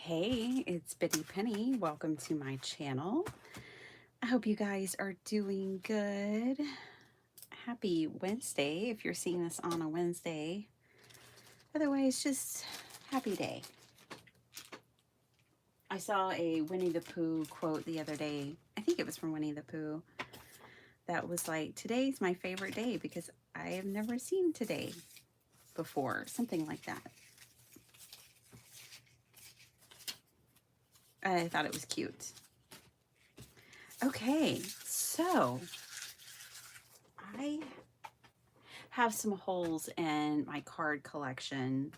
Hey, it's Bitty Penny. Welcome to my channel. I hope you guys are doing good. Happy Wednesday if you're seeing this on a Wednesday. Otherwise, just happy day. I saw a Winnie the Pooh quote the other day. I think it was from Winnie the Pooh. That was like, today's my favorite day because I have never seen today before. Something like that. I thought it was cute. Okay, so I have some holes in my card collection.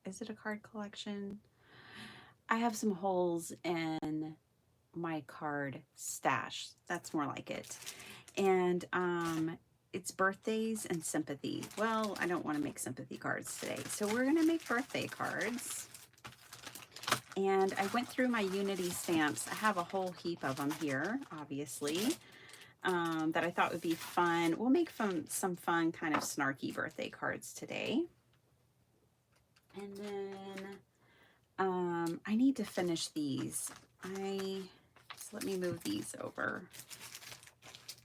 Is it a card collection? I have some holes in my card stash. That's more like it. And it's birthdays and sympathy. Well, I don't want to make sympathy cards today. So we're going to make birthday cards. And I went through my Unity stamps. I have a whole heap of them here, obviously. That I thought would be fun. We'll make some fun kind of snarky birthday cards today. And then I need to finish these. So let me move these over.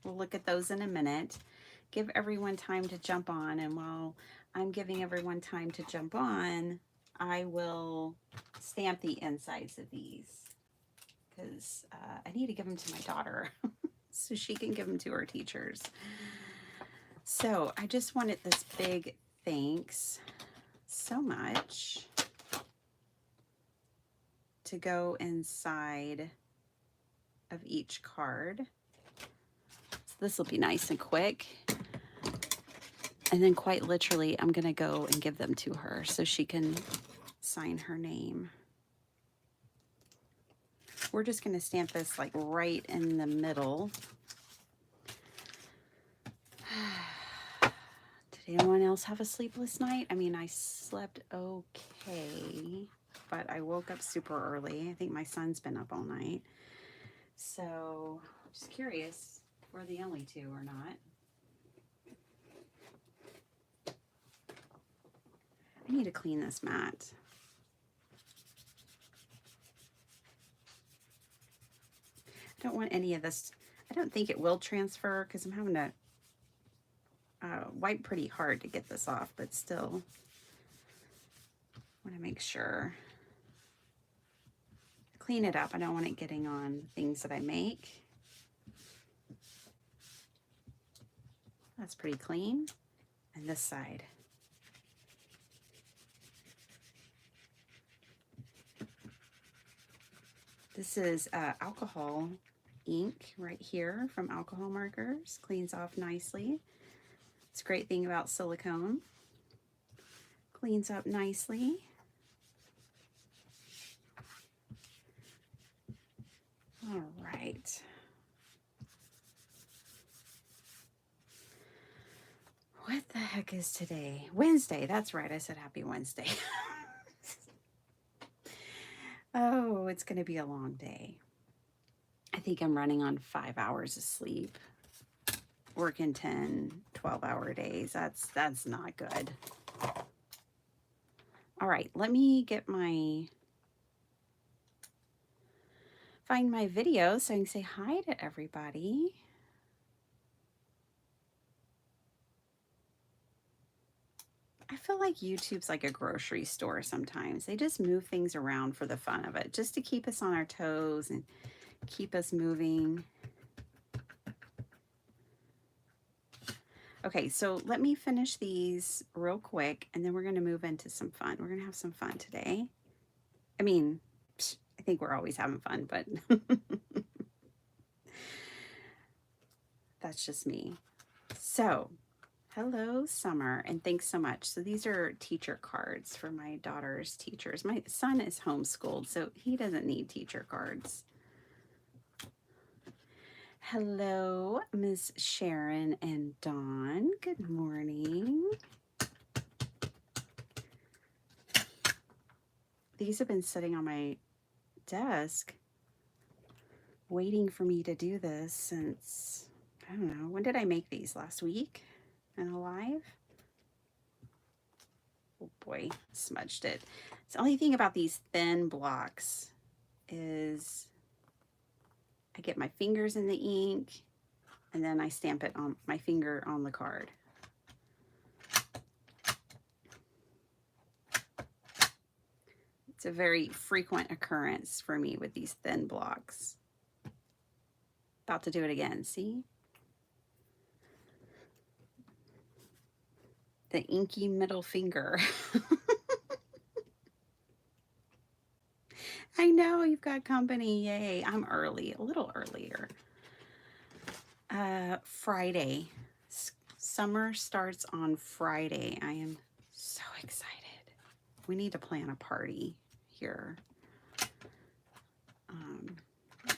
We'll look at those in a minute. Give everyone time to jump on, and while I'm giving everyone time to jump on, I will stamp the insides of these because I need to give them to my daughter so she can give them to her teachers. So I just wanted this big thanks so much to go inside of each card. So this will be nice and quick. And then quite literally, I'm going to go and give them to her so she can sign her name. We're just going to stamp this like right in the middle. Did anyone else have a sleepless night? I mean, I slept okay, but I woke up super early. I think my son's been up all night. So, just curious if we're the only two or not. I need to clean this mat. I don't want any of this. I don't think it will transfer because I'm having to wipe pretty hard to get this off, but still want to make sure. Clean it up. I don't want it getting on things that I make. That's pretty clean. And this side. This is alcohol ink right here from Alcohol Markers. Cleans off nicely. It's a great thing about silicone. Cleans up nicely. All right. What the heck is today? Wednesday. That's right. I said happy Wednesday. Oh, it's going to be a long day. I think I'm running on 5 hours of sleep. Working 10, 12-hour days. That's not good. All right, let me get find my video so I can say hi to everybody. I feel like YouTube's like a grocery store sometimes. They just move things around for the fun of it, just to keep us on our toes and keep us moving. Okay, so let me finish these real quick, and then we're going to move into some fun. We're going to have some fun today. I mean, I think we're always having fun, but that's just me. So, hello, Summer, and thanks so much. So these are teacher cards for my daughter's teachers. My son is homeschooled, so he doesn't need teacher cards. Hello, Miss Sharon and Dawn. Good morning. These have been sitting on my desk waiting for me to do this since, I don't know, when did I make these? Last week in a live? boy, smudged it. The only thing about these thin blocks is I get my fingers in the ink and then I stamp it on my finger on the card. It's a very frequent occurrence for me with these thin blocks. About to do it again, see? The inky middle finger. I know you've got company. Yay. I'm early, a little earlier. Friday. Summer starts on Friday. I am so excited. We need to plan a party here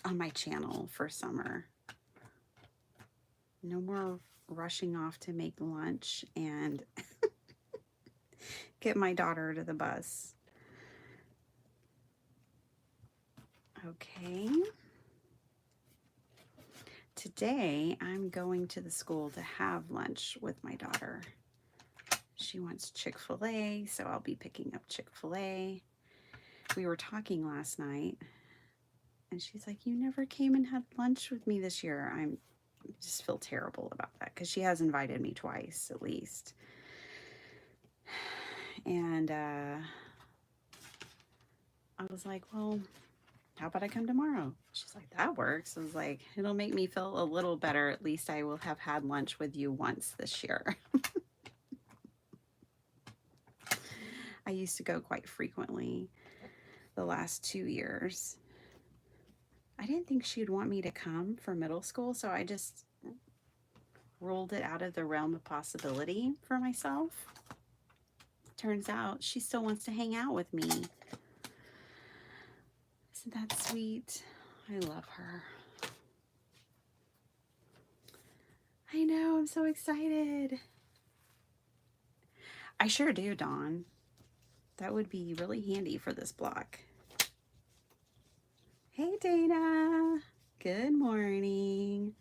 on my channel for summer. No more rushing off to make lunch and get my daughter to the bus. Okay. Today, I'm going to the school to have lunch with my daughter. She wants Chick-fil-A, so I'll be picking up Chick-fil-A. We were talking last night, and she's like, you never came and had lunch with me this year. I just feel terrible about that because she has invited me twice at least. And I was like, well, how about I come tomorrow? She's like, that works. I was like, it'll make me feel a little better. At least I will have had lunch with you once this year. I used to go quite frequently the last 2 years. I didn't think she'd want me to come for middle school, so I just ruled it out of the realm of possibility for myself. Turns out she still wants to hang out with me. Isn't that sweet? I love her. I know, I'm so excited. I sure do, Dawn. That would be really handy for this block. Hey, Dana. Good morning.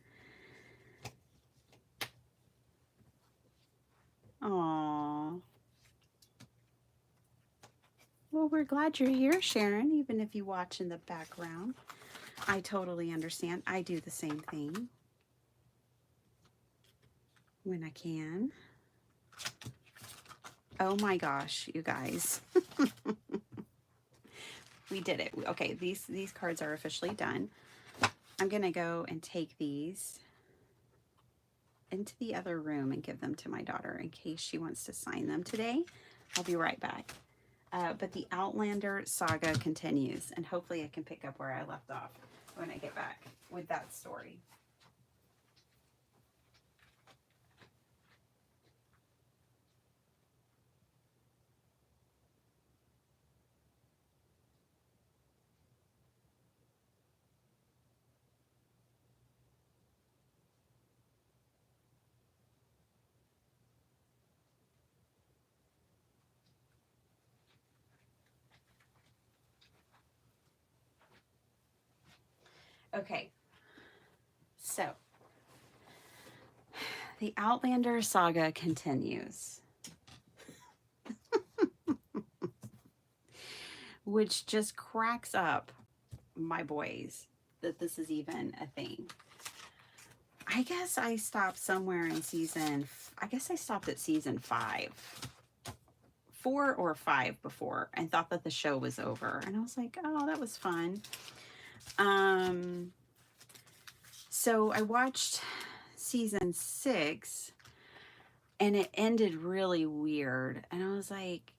Aww. Well, we're glad you're here, Sharon, even if you watch in the background. I totally understand. I do the same thing when I can. Oh my gosh, you guys. We did it. Okay, these cards are officially done. I'm going to go and take these into the other room and give them to my daughter in case she wants to sign them today. I'll be right back. But the Outlander saga continues, and hopefully I can pick up where I left off when I get back with that story. Okay, so the Outlander saga continues, which just cracks up my boys that this is even a thing. I guess I stopped somewhere in I stopped at season 5. 4 or 5 before and thought that the show was over. And I was like, oh, that was fun. So I watched season 6 and it ended really weird. And I was like,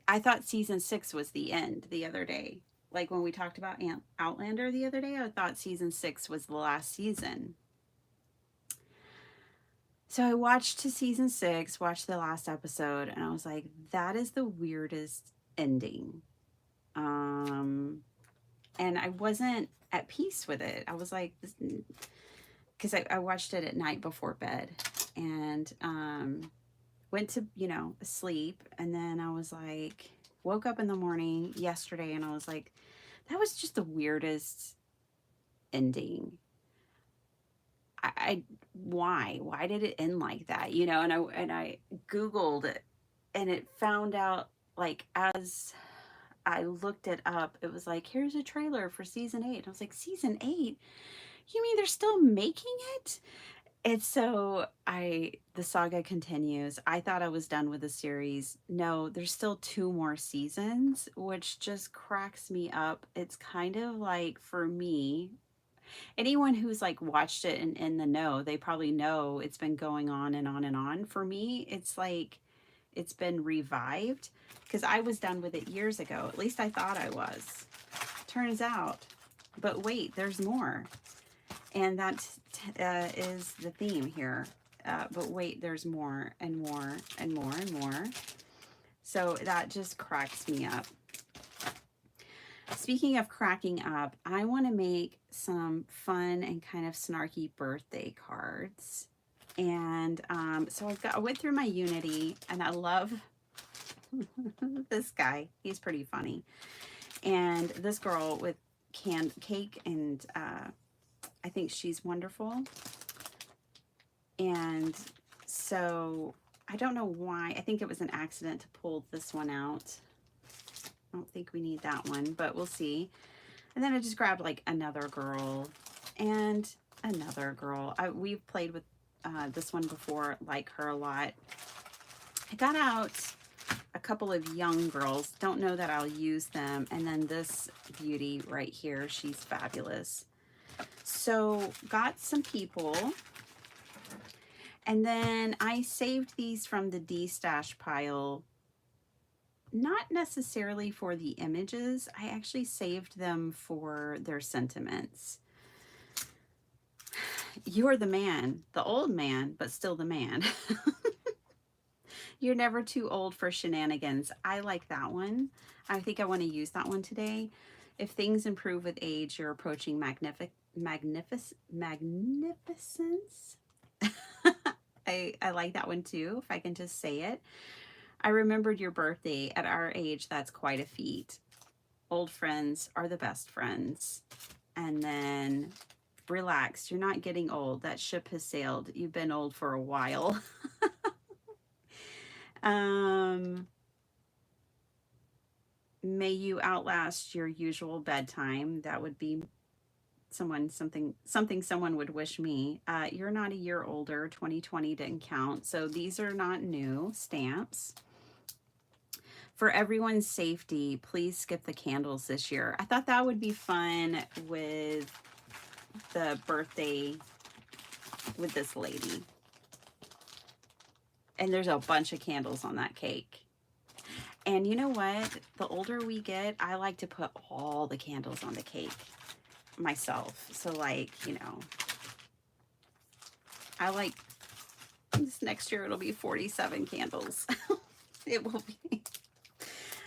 I thought season 6 was the end the other day. Like when we talked about Outlander the other day, I thought season 6 was the last season. So I watched to season 6, watched the last episode, and I was like, that is the weirdest ending. And I wasn't at peace with it. I was like, because I watched it at night before bed and went to, sleep. And then I was like, woke up in the morning yesterday and I was like, that was just the weirdest ending. Why did it end like that? And I Googled and it found out, like, as I looked it up, it was like, here's a trailer for season 8. I was like, season 8? You mean they're still making it? And so the saga continues. I thought I was done with the series. No, there's still 2 more seasons, which just cracks me up. It's kind of like, for me, anyone who's like watched it and in the know, they probably know it's been going on and on and on. For me, it's like it's been revived because I was done with it years ago. At least I thought I was. Turns out, but wait, there's more. And that is the theme here. But wait, there's more and more and more and more. So that just cracks me up. Speaking of cracking up, I want to make some fun and kind of snarky birthday cards. And so I went through my Unity, and I love this guy. He's pretty funny. And this girl with cake, and I think she's wonderful. And so I don't know why. I think it was an accident to pull this one out. I don't think we need that one, but we'll see. And then I just grabbed like another girl and another girl. We've played with this one before, like her a lot. I got out a couple of young girls. Don't know that I'll use them. And then this beauty right here, she's fabulous. So got some people. And then I saved these from the D-stash pile, not necessarily for the images. I actually saved them for their sentiments. You're the man, the old man, but still the man. You're never too old for shenanigans. I like that one. I think I want to use that one today. If things improve with age, you're approaching magnificence. I like that one too, if I can just say it. I remembered your birthday. At our age, that's quite a feat. Old friends are the best friends. And then relax. You're not getting old. That ship has sailed. You've been old for a while. May you outlast your usual bedtime. That would be something someone would wish me. You're not a year older. 2020 didn't count. So these are not new stamps. For everyone's safety, please skip the candles this year. I thought that would be fun with the birthday with this lady. And there's a bunch of candles on that cake. And you know what? The older we get, I like to put all the candles on the cake myself. So like, you know, I like this next year, it'll be 47 candles. It will be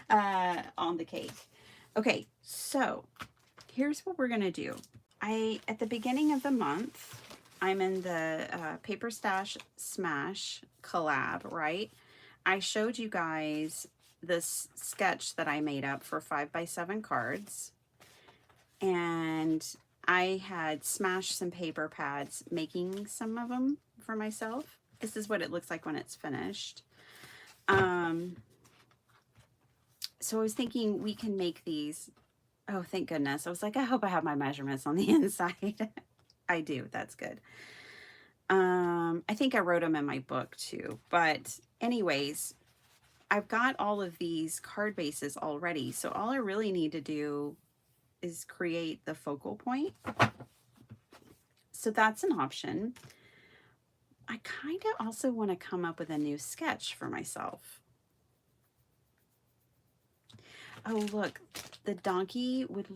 on the cake. Okay, so here's what we're gonna do. At the beginning of the month, I'm in the Paper Stash Smash collab, right? I showed you guys this sketch that I made up for 5x7 cards. And I had smashed some paper pads making some of them for myself. This is what it looks like when it's finished. So I was thinking we can make these. Oh, thank goodness. I was like, I hope I have my measurements on the inside. I do. That's good. I think I wrote them in my book too. But anyways, I've got all of these card bases already. So all I really need to do is create the focal point. So that's an option. I kind of also want to come up with a new sketch for myself. Oh, look, the donkey would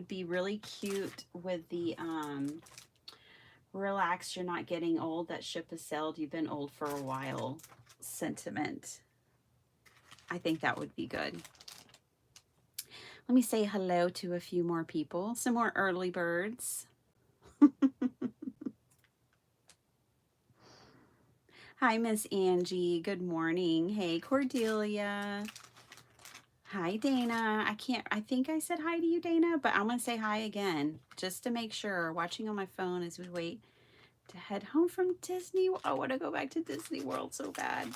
be really cute with the relax, you're not getting old, that ship has sailed, you've been old for a while sentiment. I think that would be good. Let me say hello to a few more people, some more early birds. Hi, Miss Angie. Good morning. Hey, Cordelia. Hi, Dana. I think I said hi to you, Dana, but I'm going to say hi again just to make sure. Watching on my phone as we wait to head home from Disney. I want to go back to Disney World so bad.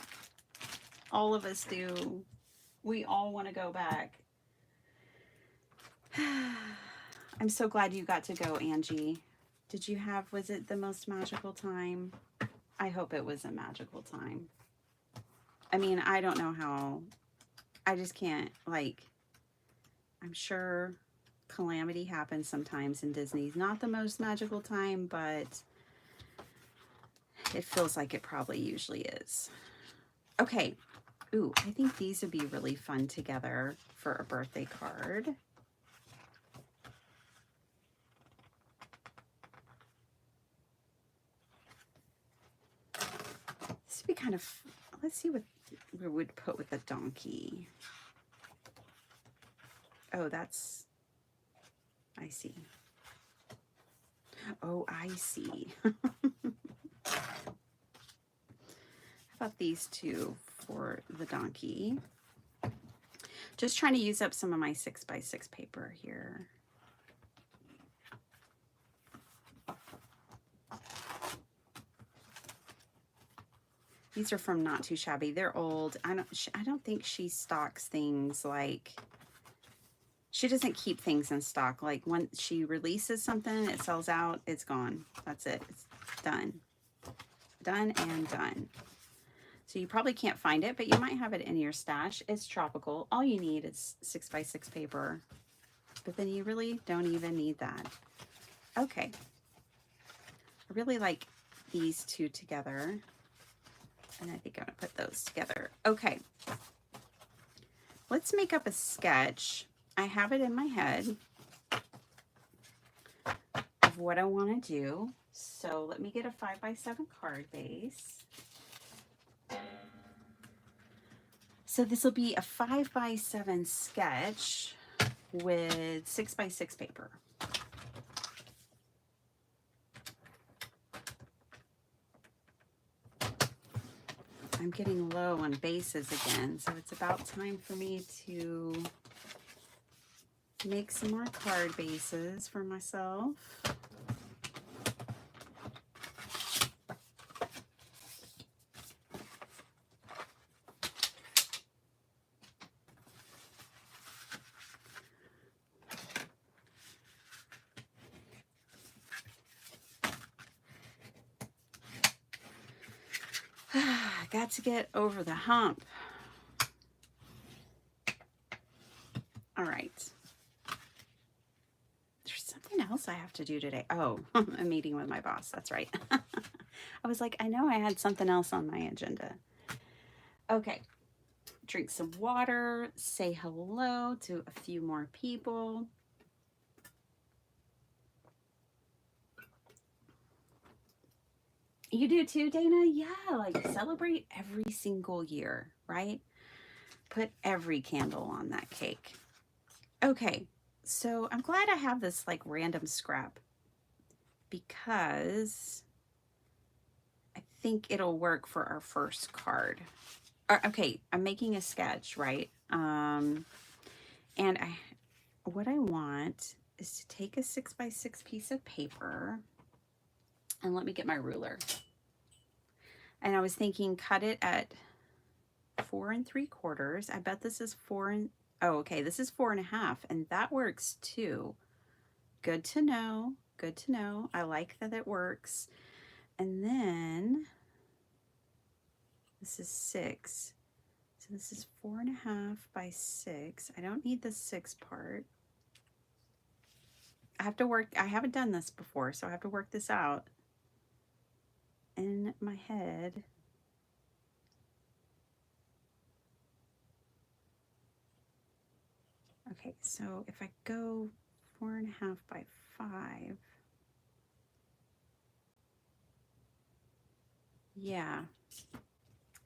All of us do. We all want to go back. I'm so glad you got to go, Angie. Did you have, was it the most magical time? I hope it was a magical time. I mean, I don't know how, I just can't, like, I'm sure calamity happens sometimes in Disney's not the most magical time, but it feels like it probably usually is. Okay. Ooh, I think these would be really fun together for a birthday card. This would be kind of, let's see what we would put with a donkey. Oh, that's, I see. Oh, I see. How about these two for the donkey? Just trying to use up some of my 6x6 paper here. These are from Not Too Shabby. They're old. I don't think she stocks things like, she doesn't keep things in stock. Like when she releases something, it sells out, it's gone. That's it. It's done. Done and done. So you probably can't find it, but you might have it in your stash. It's tropical. All you need is 6x6 paper. But then you really don't even need that. Okay. I really like these two together. And I think I'm going to put those together. Okay. Let's make up a sketch. I have it in my head of what I want to do. So let me get a 5x7 card base. So this will be a 5x7 sketch with 6x6 paper. I'm getting low on bases again, so it's about time for me to make some more card bases for myself. Got to get over the hump. All right. There's something else I have to do today. Oh, a meeting with my boss. That's right. I was like, I know I had something else on my agenda. Okay. Drink some water. Say hello to a few more people. You do too, Dana? Yeah, like celebrate every single year, right? Put every candle on that cake. Okay, so I'm glad I have this like random scrap because I think it'll work for our first card. Okay, I'm making a sketch, right? And what I want is to take a 6x6 piece of paper and let me get my ruler. And I was thinking cut it at 4 3/4. I bet this is 4 and, oh, okay, this is 4 1/2, and that works too. Good to know. Good to know. I like that it works. And then this is 6. So this is 4 1/2 by 6. I don't need the 6 part. I have to work, I haven't done this before, so I have to work this out in my head. Okay, so if I go 4 1/2 by 5, yeah,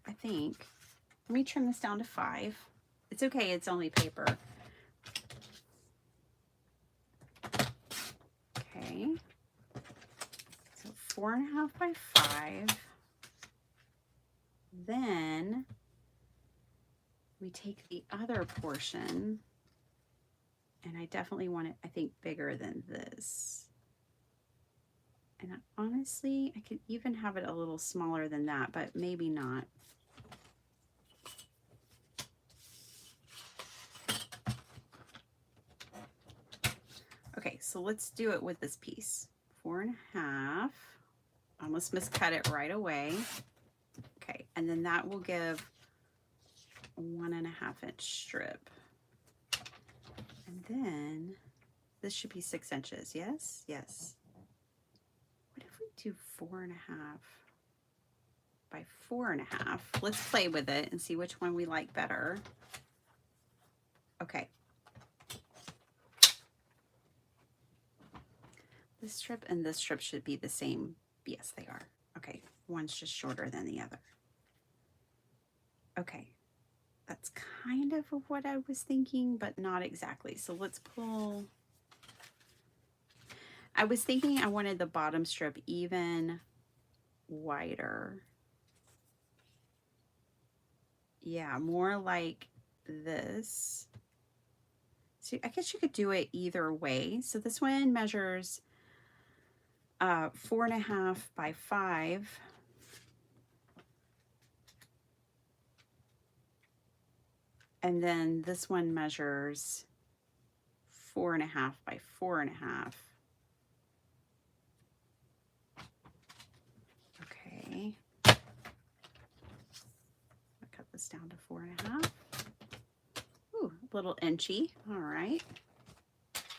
I think. Let me trim this down to 5. It's okay, it's only paper. Okay, so 4 1/2 by 5. Then we take the other portion, and I definitely want it, I think, bigger than this. And I could even have it a little smaller than that, but maybe not. so let's do it with this piece. 4.5. Almost miscut it right away. Okay, and then that will give a 1.5-inch strip. And then this should be 6 inches. Yes, yes. What if we do 4.5 by 4.5? Let's play with it and see which one we like better. Okay. This strip and this strip should be the same. Yes, they are. Okay, one's just shorter than the other. Okay, that's kind of what I was thinking, but not exactly. So let's pull. I was thinking I wanted the bottom strip even wider. Yeah, more like this. So I guess you could do it either way. So this one measures 4.5 by 5. And then this one measures 4.5 by 4.5. Okay. I'll cut this down to 4.5. Ooh, a little inchy. All right.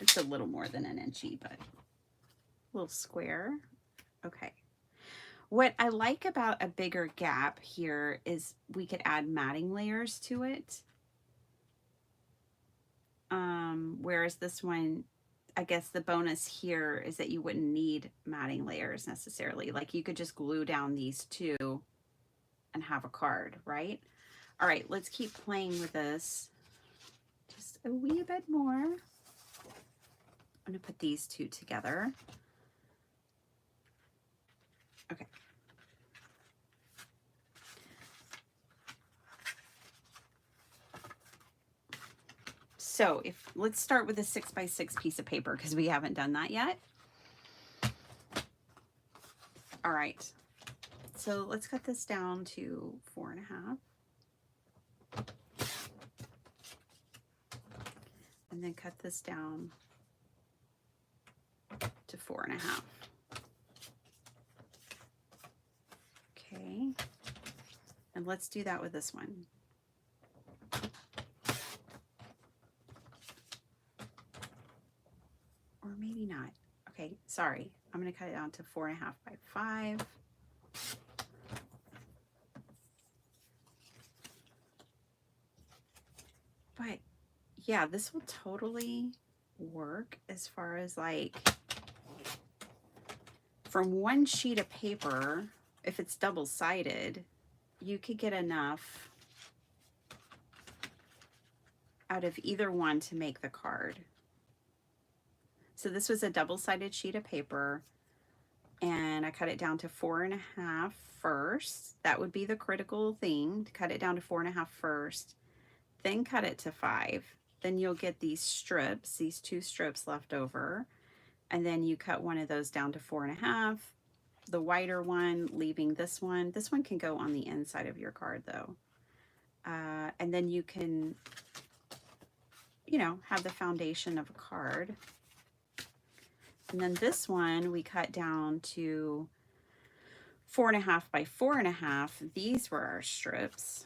It's a little more than an inchy, but a little square. Okay. What I like about a bigger gap here is we could add matting layers to it. Whereas this one, I guess the bonus here is that you wouldn't need matting layers necessarily. Like you could just glue down these two and have a card, right? All right, let's keep playing with this. Just a wee bit more. I'm gonna put these two together. Okay. So let's start with a 6x6 piece of paper because we haven't done that yet. All right, so let's cut this down to 4.5. And then cut this down to 4.5. Okay, and let's do that with this one. Or maybe not. Okay, sorry. I'm going to cut it down to 4.5 by 5. But yeah, this will totally work as far as like from one sheet of paper, if it's double-sided, you could get enough out of either one to make the card. So this was a double-sided sheet of paper, and I cut it down to 4.5 first. That would be the critical thing, to cut it down to 4.5 first, then cut it to 5. Then you'll get these strips, these 2 strips left over, and then you cut one of those down to 4.5, the wider one, leaving this one. This one can go on the inside of your card though. And then you can, you know, have the foundation of a card. And then this one we cut down to 4.5 by 4.5. These were our strips.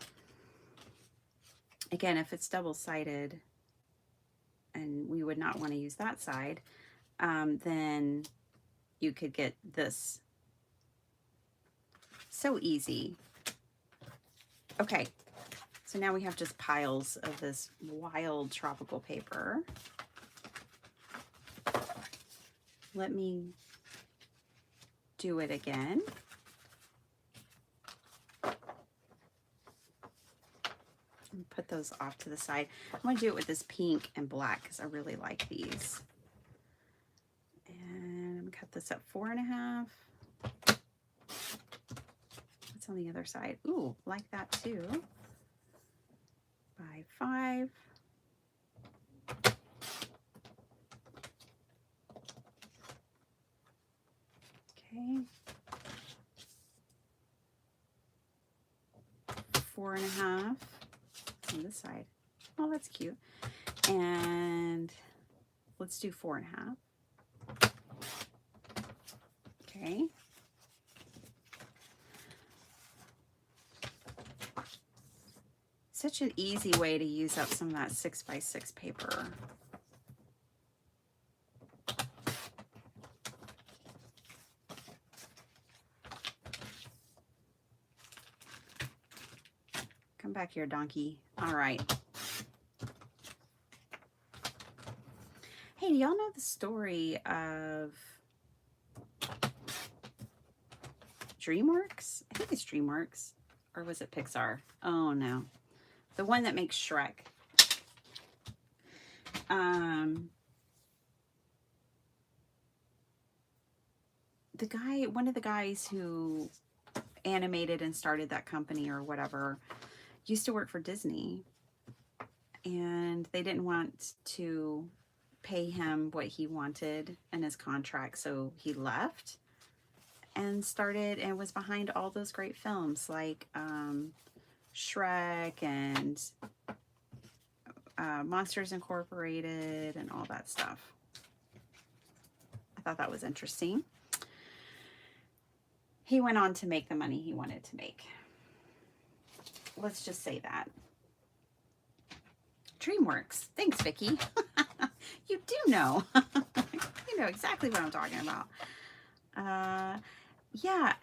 Again, if it's double-sided, and we would not want to use that side, then you could get this. So easy. Okay, so now we have just piles of this wild tropical paper. Let me do it again. And put those off to the side. I'm going to do it with this pink and black because I really like these. And I'm going to cut this up 4.5. What's on the other side? Ooh, like that too. By 5. Okay. 4.5 on this side. Oh, that's cute. And let's do 4.5. Okay. Such an easy way to use up some of that 6x6 paper. Come back here, donkey. All right. Hey, do y'all know the story of DreamWorks? I think it's DreamWorks. Or was it Pixar? Oh, no. The one that makes Shrek. One of the guys who animated and started that company or whatever, used to work for Disney. And they didn't want to pay him what he wanted in his contract, so he left and started and was behind all those great films like Shrek and Monsters Incorporated and all that stuff. I thought that was interesting. He went on to make the money he wanted to make. Let's just say that. DreamWorks. Thanks, Vicki. You do know. You know exactly what I'm talking about. Yeah,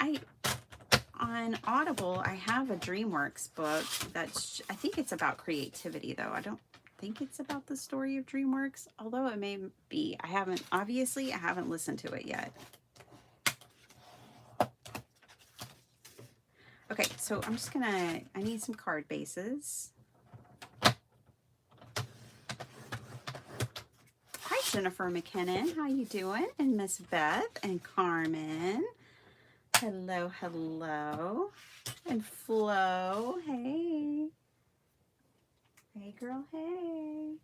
on Audible, I have a DreamWorks book that's, I think it's about creativity though. I don't think it's about the story of DreamWorks, although it may be. I haven't listened to it yet. Okay, so I'm just I need some card bases. Hi, Jennifer McKinnon. How you doing? And Miss Beth and Carmen. Hello, hello. And Flo. Hey. Hey, girl. Hey.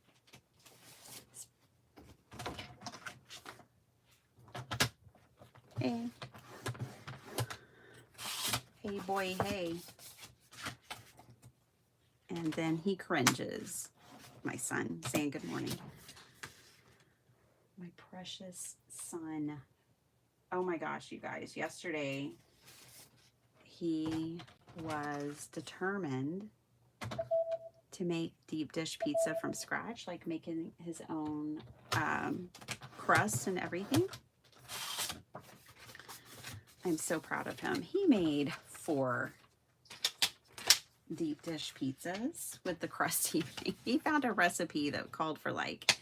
Hey. Hey, boy. Hey. And then he cringes. My son saying good morning. My precious son. Oh my gosh, you guys. Yesterday, he was determined to make deep dish pizza from scratch, like making his own crust and everything. I'm so proud of him. He made 4 deep dish pizzas with the crust he made. He found a recipe that called for like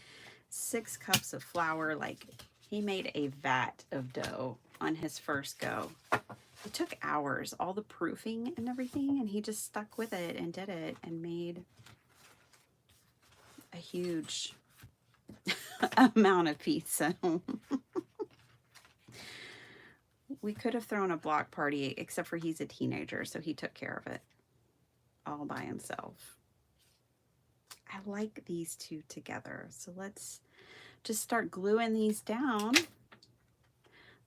6 cups of flour. Like, he made a vat of dough on his first go. It took hours, all the proofing and everything, and he just stuck with it and did it and made a huge amount of pizza. We could have thrown a block party, except for he's a teenager, so he took care of it all by himself. I like these two together, so let's just start gluing these down.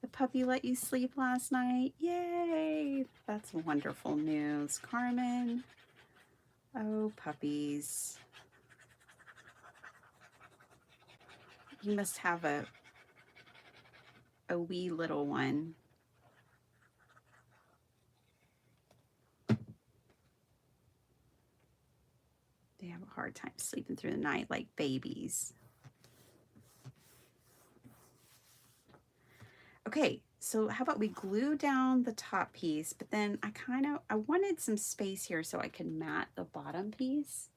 The puppy let you sleep last night. Yay! That's wonderful news, Carmen. Oh, puppies. You must have a wee little one. They have a hard time sleeping through the night like babies. Okay, so how about we glue down the top piece, but then I wanted some space here so I could mat the bottom piece,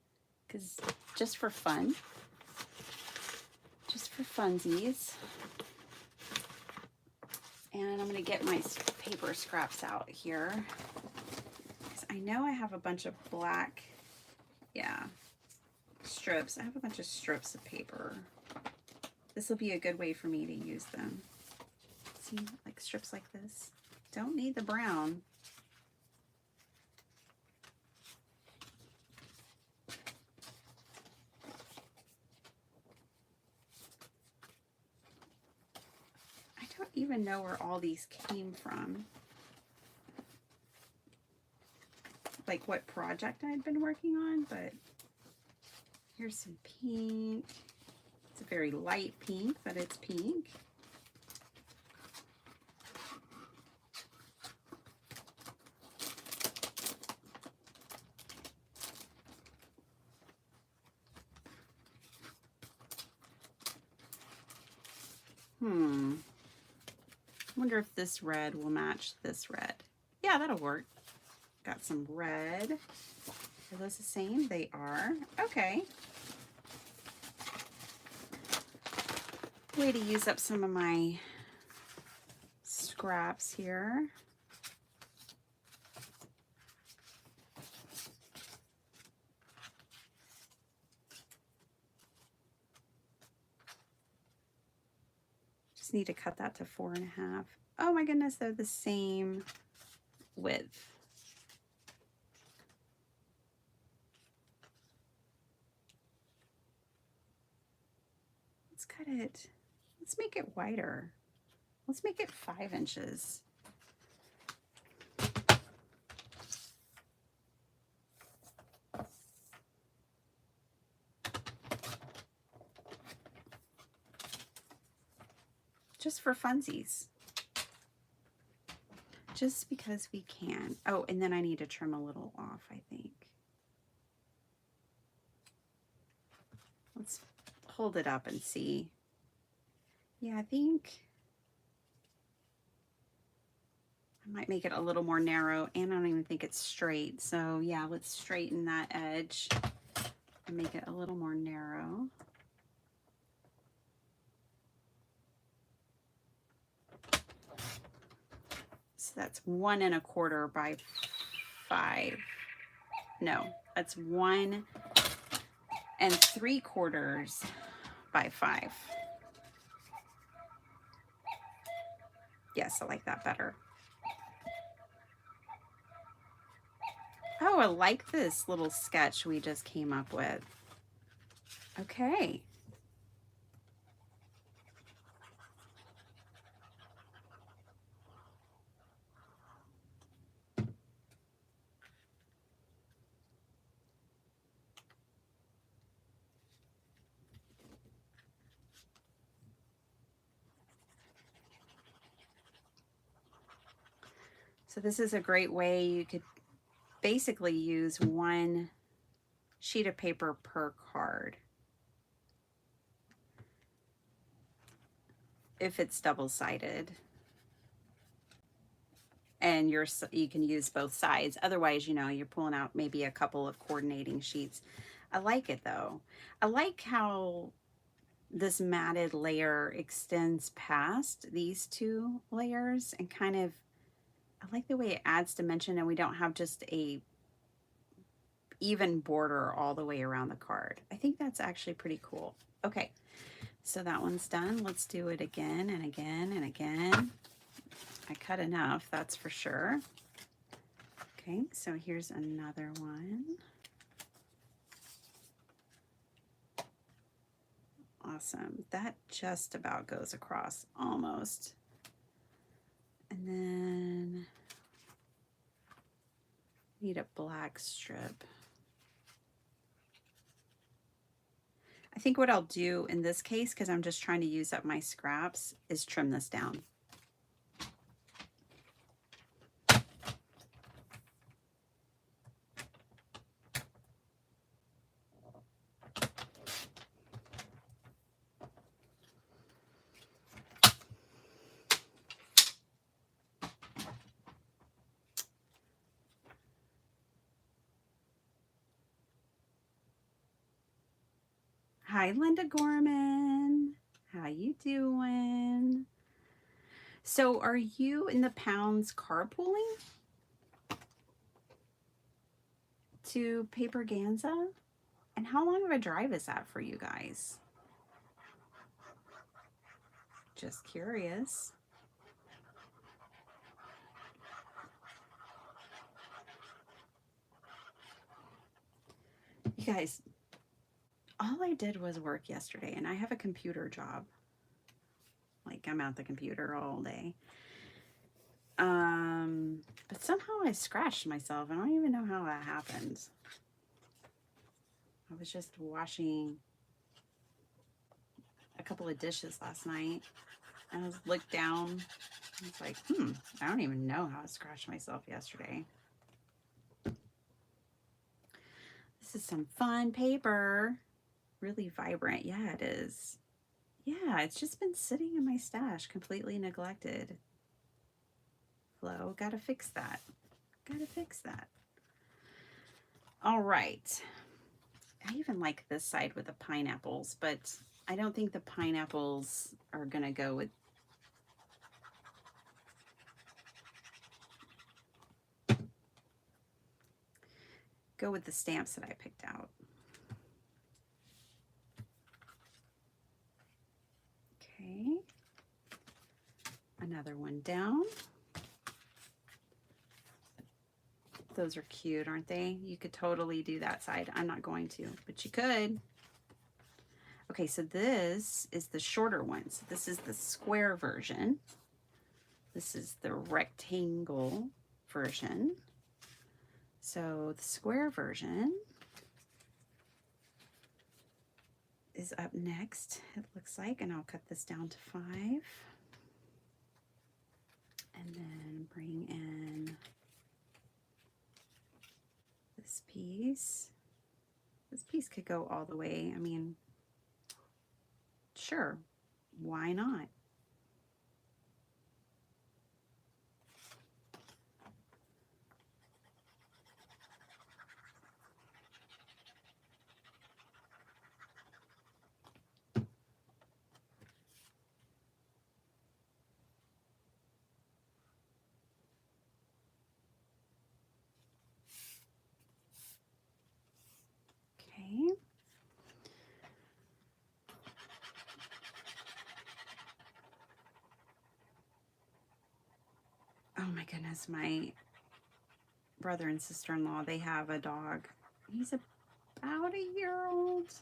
because just for fun. Just for funsies. And I'm going to get my paper scraps out here, because I know I have a bunch of black, strips. I have a bunch of strips of paper. This will be a good way for me to use them. See, like strips like this. Don't need the brown. I don't even know where all these came from. Like what project I'd been working on, but here's some pink. It's a very light pink, but it's pink. Wonder if this red will match this red. Yeah, that'll work. Got some red. Are those the same? They are. Okay. Way to use up some of my scraps here. Just need to cut that to 4.5. Oh my goodness, they're the same width. Let's cut it. Let's make it wider. Let's make it 5 inches. Just for funsies. Just because we can. Oh, and then I need to trim a little off, I think. Let's hold it up and see. Yeah, I think I might make it a little more narrow, and I don't even think it's straight. So yeah, let's straighten that edge and make it a little more narrow. So that's 1 1/4 by 5. No, that's 1 3/4 by 5. Yes, I like that better. Oh, I like this little sketch we just came up with. Okay. So this is a great way. You could basically use 1 sheet of paper per card if it's double-sided, and you can use both sides. Otherwise, you know, you're pulling out maybe a couple of coordinating sheets. I like it though. I like how this matted layer extends past these 2 layers, and kind of, I like the way it adds dimension, and we don't have just a even border all the way around the card. I think that's actually pretty cool. Okay, so that one's done. Let's do it again and again and again. I cut enough, that's for sure. Okay, so here's another one. Awesome. That just about goes across, almost. And then need a black strip. I think what I'll do in this case, because I'm just trying to use up my scraps, is trim this down. Hi, Linda Gorman. How you doing? So are you in the Pounds carpooling to Paper Ganza? And how long of a drive is that for you guys? Just curious. You guys, all I did was work yesterday, and I have a computer job. Like, I'm at the computer all day. But somehow I scratched myself. I don't even know how that happened. I was just washing a couple of dishes last night, and I was looked down. I was like, I don't even know how I scratched myself yesterday. This is some fun paper. Really vibrant. Yeah, it is. Yeah, it's just been sitting in my stash, completely neglected. Flo, gotta fix that. Gotta fix that. All right. I even like this side with the pineapples, but I don't think the pineapples are gonna go with the stamps that I picked out. Okay. Another one down. Those are cute, aren't they? You could totally do that side. I'm not going to, but you could. Okay, so this is the shorter one. So this is the square version. This is the rectangle version. So the square version is up next, it looks like, and I'll cut this down to 5. And then bring in this piece. This piece could go all the way. I mean, sure, why not? Okay. Oh my goodness, my brother and sister-in-law, they have a dog. He's about a year old.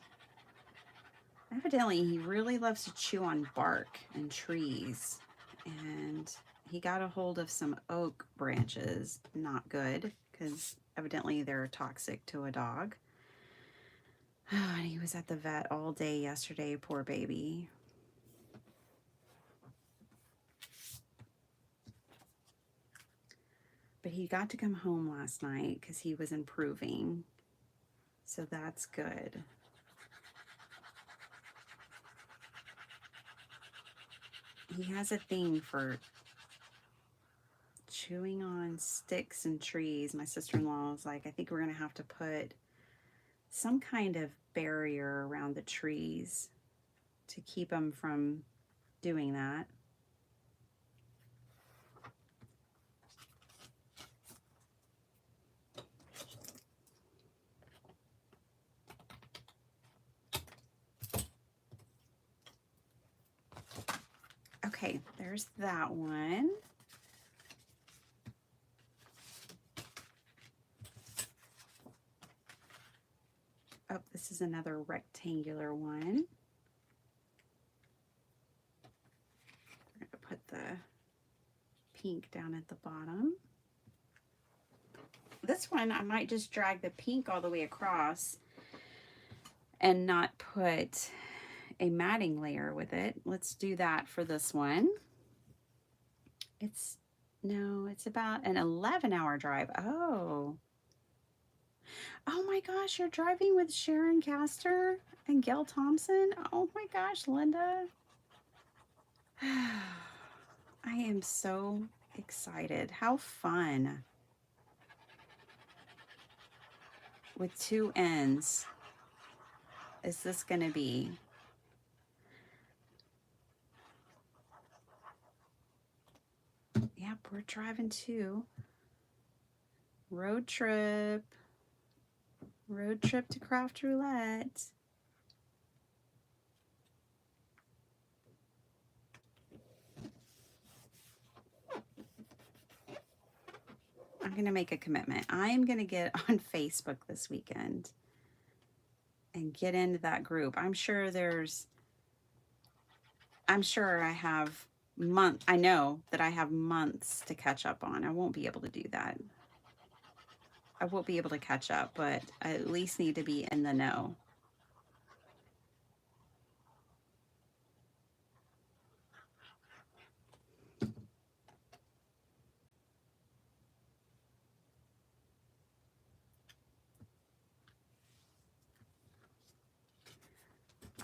Evidently, he really loves to chew on bark and trees. And he got a hold of some oak branches. Not good, because evidently they're toxic to a dog. And he was at the vet all day yesterday, poor baby. But he got to come home last night because he was improving. So that's good. He has a thing for chewing on sticks and trees. My sister-in-law was like, I think we're going to have to put some kind of barrier around the trees to keep him from doing that. Okay, there's that one. Oh, this is another rectangular one. We're going to put the pink down at the bottom. This one, I might just drag the pink all the way across and not put a matting layer with it. Let's do that for this one. It's about an 11-hour drive. Oh my gosh, you're driving with Sharon Castor and Gail Thompson? Oh my gosh, Linda. I am so excited. How fun. With 2 ends is this going to be? Yep, we're driving to road trip to Craft Roulette. I'm going to make a commitment. I am going to get on Facebook this weekend and get into that group. I'm sure I know that I have months to catch up on. I won't be able to do that. I won't be able to catch up, but I at least need to be in the know.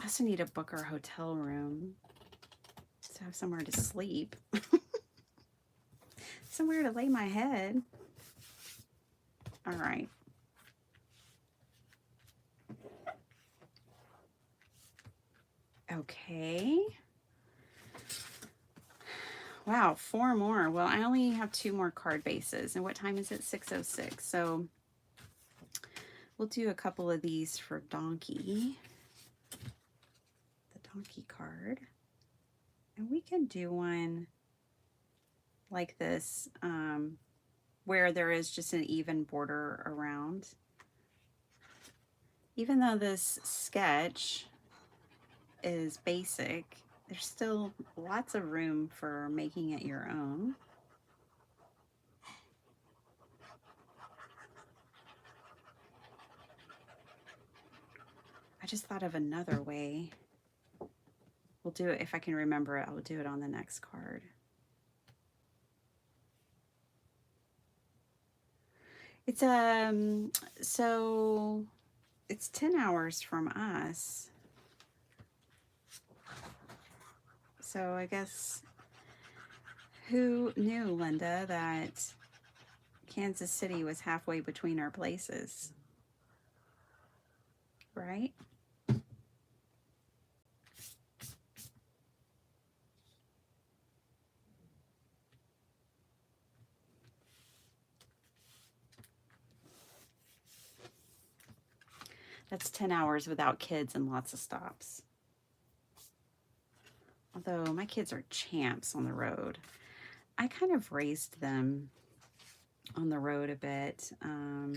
also need to book our hotel room to have somewhere to sleep. Somewhere to lay my head. All right. Okay. Wow, 4 more. Well, I only have 2 more card bases. And what time is it? 6:06. So we'll do a couple of these for Donkey. The Donkey card. And we can do one like this, where there is just an even border around. Even though this sketch is basic, there's still lots of room for making it your own. I just thought of another way. We'll do it, if I can remember it, I'll do it on the next card. It's so it's 10 hours from us. So I guess, who knew, Linda, that Kansas City was halfway between our places? Right? That's 10 hours without kids and lots of stops. Although my kids are champs on the road. I kind of raised them on the road a bit. I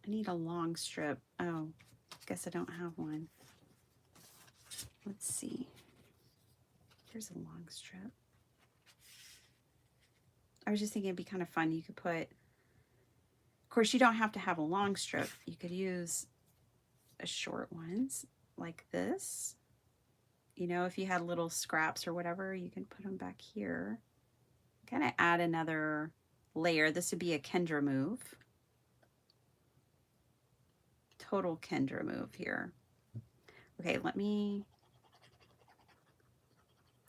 need a long strip. Oh, guess I don't have one. Let's see. Here's a long strip. I was just thinking it'd be kind of fun. You could put, of course, you don't have to have a long strip. You could use a short ones like this. You know, if you had little scraps or whatever, you can put them back here. Kind of add another layer. This would be a Kendra move. Total Kendra move here. Okay, let me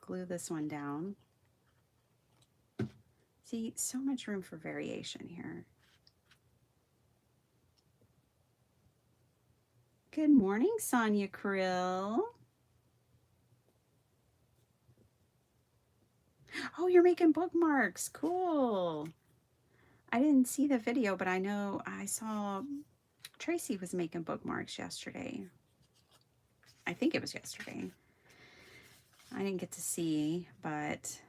glue this one down. See, so much room for variation here. Good morning, Sonia Krill. Oh, you're making bookmarks. Cool. I didn't see the video, but I know I saw Tracy was making bookmarks yesterday. I think it was yesterday. I didn't get to see, but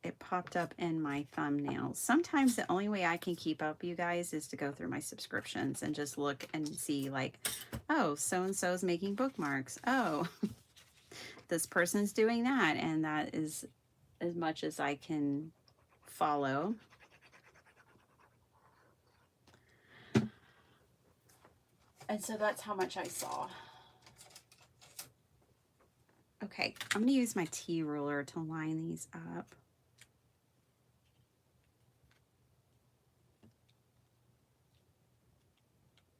it popped up in my thumbnails. Sometimes the only way I can keep up, you guys, is to go through my subscriptions and just look and see, like, oh, so-and-so's making bookmarks. Oh, this person's doing that. And that is as much as I can follow. And so that's how much I saw. Okay, I'm gonna use my T-ruler to line these up.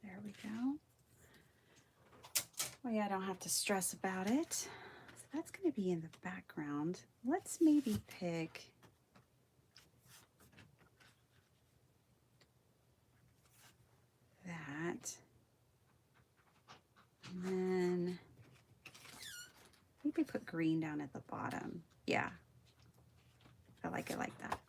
There we go. Well, yeah, I don't have to stress about it. So that's gonna be in the background. Let's maybe pick that. And then maybe put green down at the bottom. Yeah, I like it like that.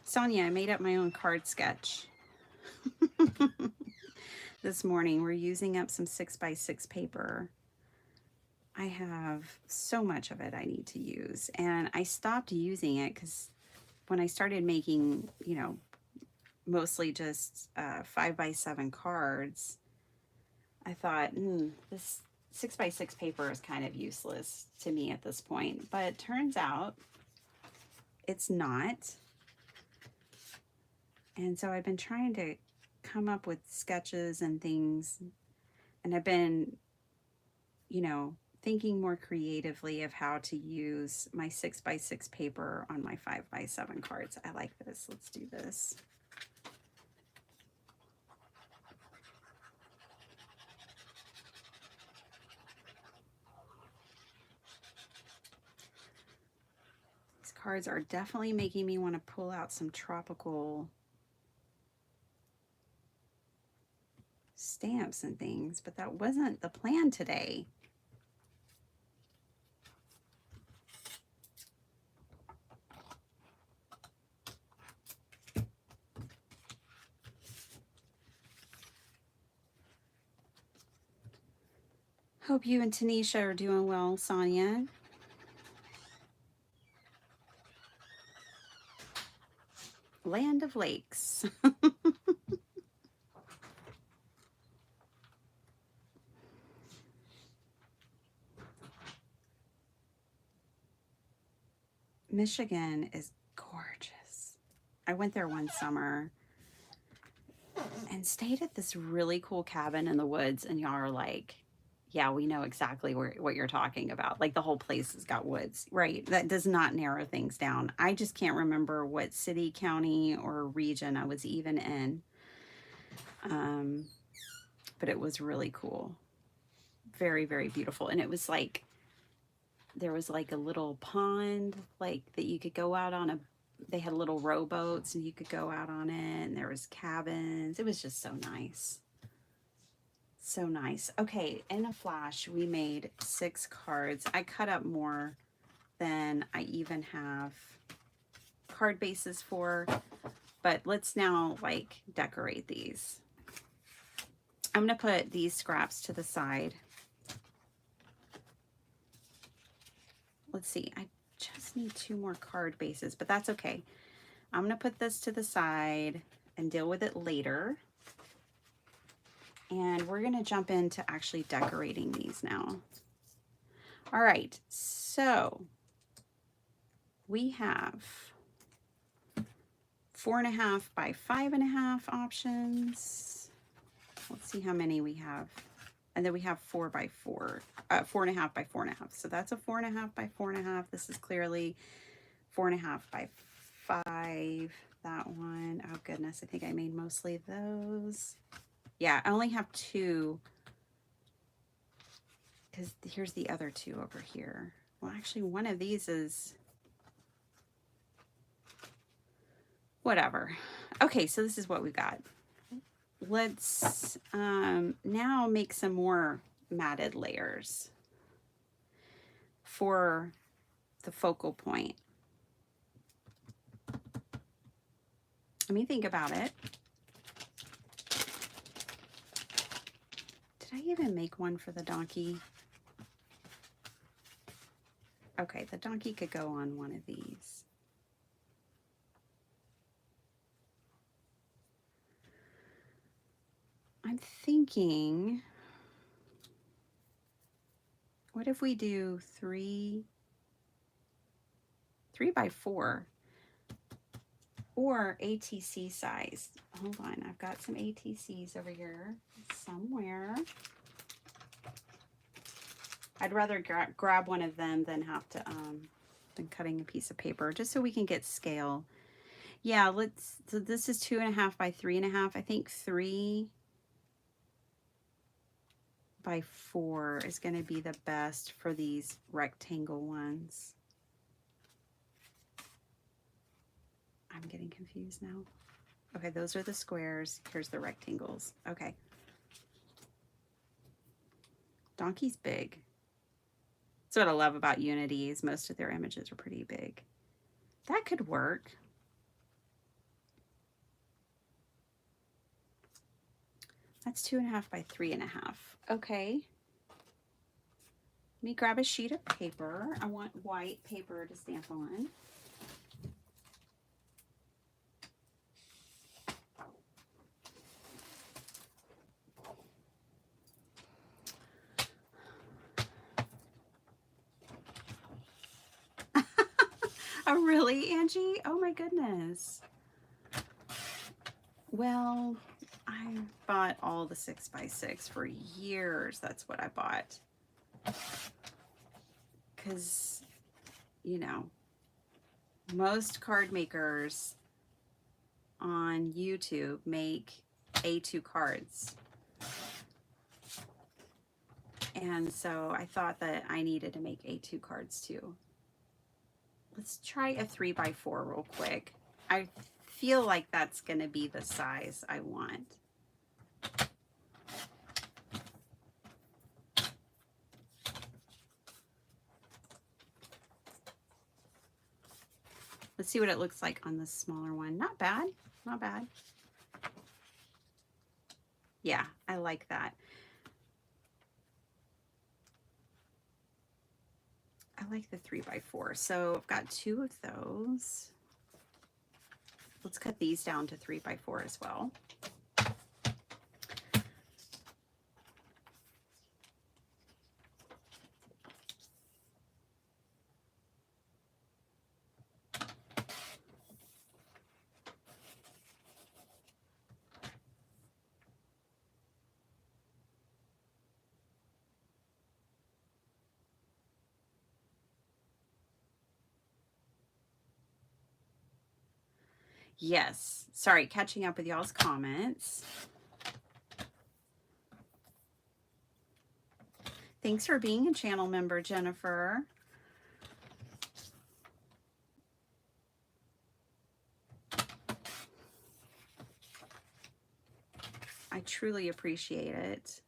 Sonia, I made up my own card sketch. This morning, we're using up some 6x6 paper. I have so much of it I need to use. And I stopped using it because when I started making, you know, mostly just 5x7 cards, I thought, this 6x6 paper is kind of useless to me at this point. But it turns out it's not. And so I've been trying to come up with sketches and things. And I've been, you know, thinking more creatively of how to use my 6x6 paper on my 5x7 cards. I like this. Let's do this. These cards are definitely making me want to pull out some tropical stamps and things, but that wasn't the plan today. Hope you and Tanisha are doing well, Sonia. Land of Lakes. Michigan is gorgeous. I went there one summer and stayed at this really cool cabin in the woods, and y'all are like, yeah, we know exactly what you're talking about. Like the whole place has got woods, right? That does not narrow things down. I just can't remember what city, county, or region I was even in. But it was really cool. Very, very beautiful. And it was like, there was like a little pond, like that you could go out on they had little rowboats and you could go out on it, and there was cabins. It was just so nice. So nice. Okay, in a flash, we made 6 cards. I cut up more than I even have card bases for, but let's now like decorate these. I'm gonna put these scraps to the side. Let's see, I just need 2 more card bases, but that's okay. I'm gonna put this to the side and deal with it later. And we're gonna jump into actually decorating these now. All right, so we have 4.5 by 5.5 options. Let's see how many we have. And then we have 4 by 4, 4.5 by 4.5. So that's a 4.5 by 4.5. This is clearly 4.5 by 5. That one, oh goodness, I think I made mostly those. Yeah, I only have 2 because here's the other 2 over here. Well, actually, one of these is whatever. Okay, so this is what we've got. Let's now make some more matted layers for the focal point. Let me think about it. Did I even make one for the donkey? Okay, the donkey could go on one of these. I'm thinking, what if we do 3 by 4 or ATC size? Hold on, I've got some ATCs over here somewhere. I'd rather grab one of them than have to than cutting a piece of paper, just so we can get scale. Yeah, so this is 2.5 by 3.5. I think 3 by 4 is going to be the best for these rectangle ones. I'm getting confused now. Okay, those are the squares. Here's the rectangles. Okay. Donkey's big. That's what I love about Unity, is most of their images are pretty big. That could work. That's 2.5 by 3.5. Okay. Let me grab a sheet of paper. I want white paper to stamp on. Oh, really, Angie? Oh my goodness. Well, I bought all the 6x6 for years. That's what I bought. because, you know, most card makers on YouTube make A2 cards. And so I thought that I needed to make A2 cards too. Let's try a 3x4 real quick. I feel like that's going to be the size I want. Let's see what it looks like on the smaller one. Not bad, not bad. Yeah, I like that. I like the 3x4. So I've got 2 of those. Let's cut these down to 3x4 as well. Yes, sorry, catching up with y'all's comments. Thanks for being a channel member, Jennifer. I truly appreciate it.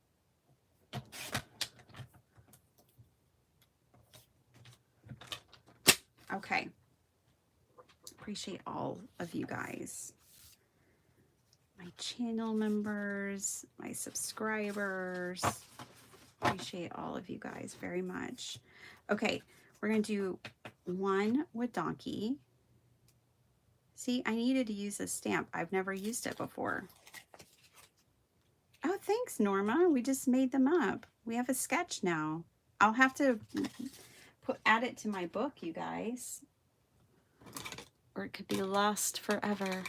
Okay. Appreciate all of you guys. My channel members, my subscribers. Appreciate all of you guys very much. Okay, we're going to do one with donkey. See, I needed to use a stamp. I've never used it before. Oh, thanks, Norma. We just made them up. We have a sketch now. I'll have to add it to my book, you guys. Or it could be lost forever.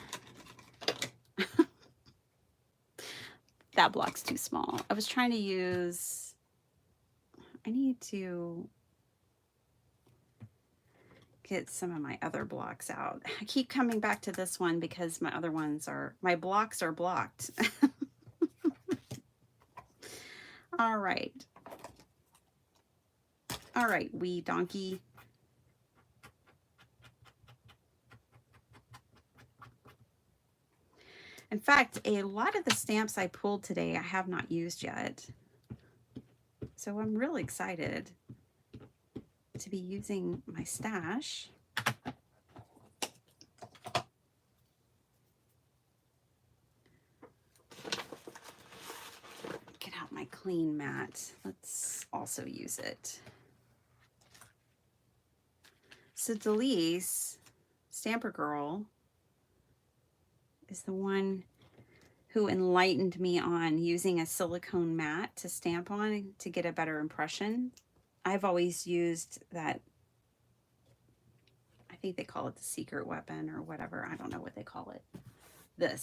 That block's too small. I was trying to use, I need to get some of my other blocks out. I keep coming back to this one because my other ones are, my blocks are blocked. All right. All right, wee donkey. In fact, a lot of the stamps I pulled today I have not used yet. So I'm really excited to be using my stash. Get out my clean mat. Let's also use it. So Delise, Stamper Girl, is the one who enlightened me on using a silicone mat to stamp on to get a better impression. I've always used that, I think they call it the secret weapon or whatever. I don't know what they call it. The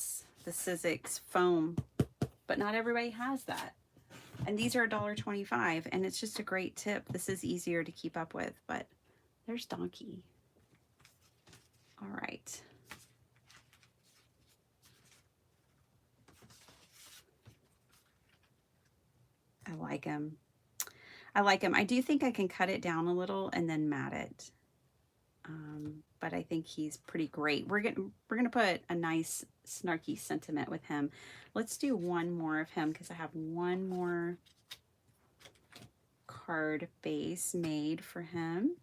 Sizzix foam, but not everybody has that. And these are $1.25, and it's just a great tip. This is easier to keep up with, but there's Donkey. All right. I like him. I like him. I do think I can cut it down a little and then mat it. But I think he's pretty great. We're gonna put a nice snarky sentiment with him. Let's do one more of him because I have one more card base made for him.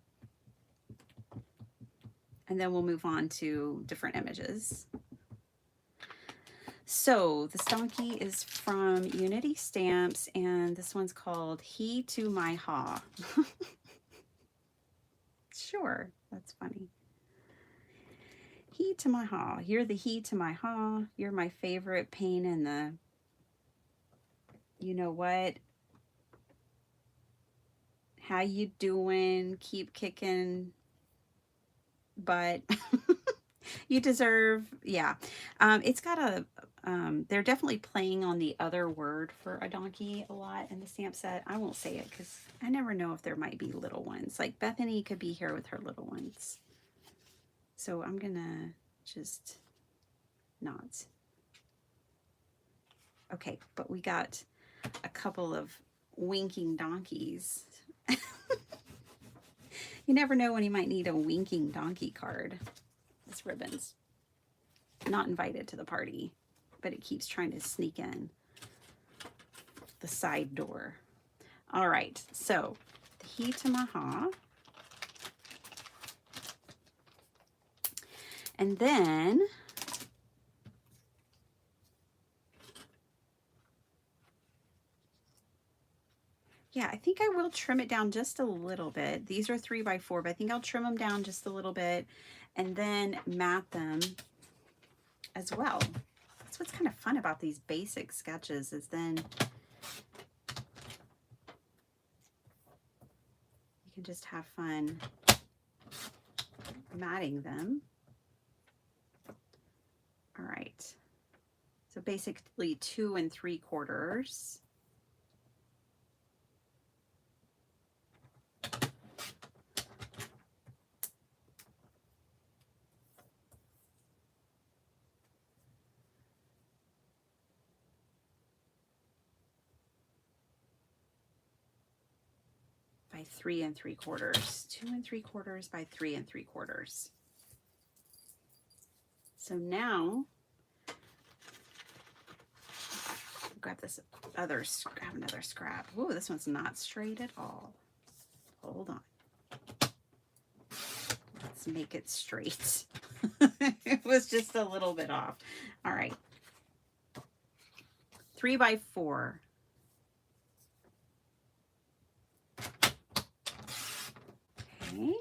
And then we'll move on to different images. So this donkey is from Unity Stamps, and this one's called He to My Ha. Sure, that's funny. He to my ha. You're the he to my ha. You're my favorite pain in the, you know what? How you doing? Keep kicking butt. You deserve, yeah. It's got a, they're definitely playing on the other word for a donkey a lot in the stamp set. I won't say it because I never know if there might be little ones. Like Bethany could be here with her little ones. So I'm gonna just not. Okay, but we got a couple of winking donkeys. You never know when you might need a winking donkey card. This ribbon's not invited to the party, but it keeps trying to sneak in the side door. All right, so the Hitamaha. And then yeah, I think I will trim it down just a little bit. These are 3x4, but I think I'll trim them down just a little bit and then mat them as well. That's what's kind of fun about these basic sketches is then you can just have fun matting them. All right. So basically 2 3/4. By 3 3/4. 2 3/4 by 3 3/4. So now grab this other, grab another scrap. Ooh, this one's not straight at all. Hold on. Let's make it straight. It was just a little bit off. All right. 3x4. Okay.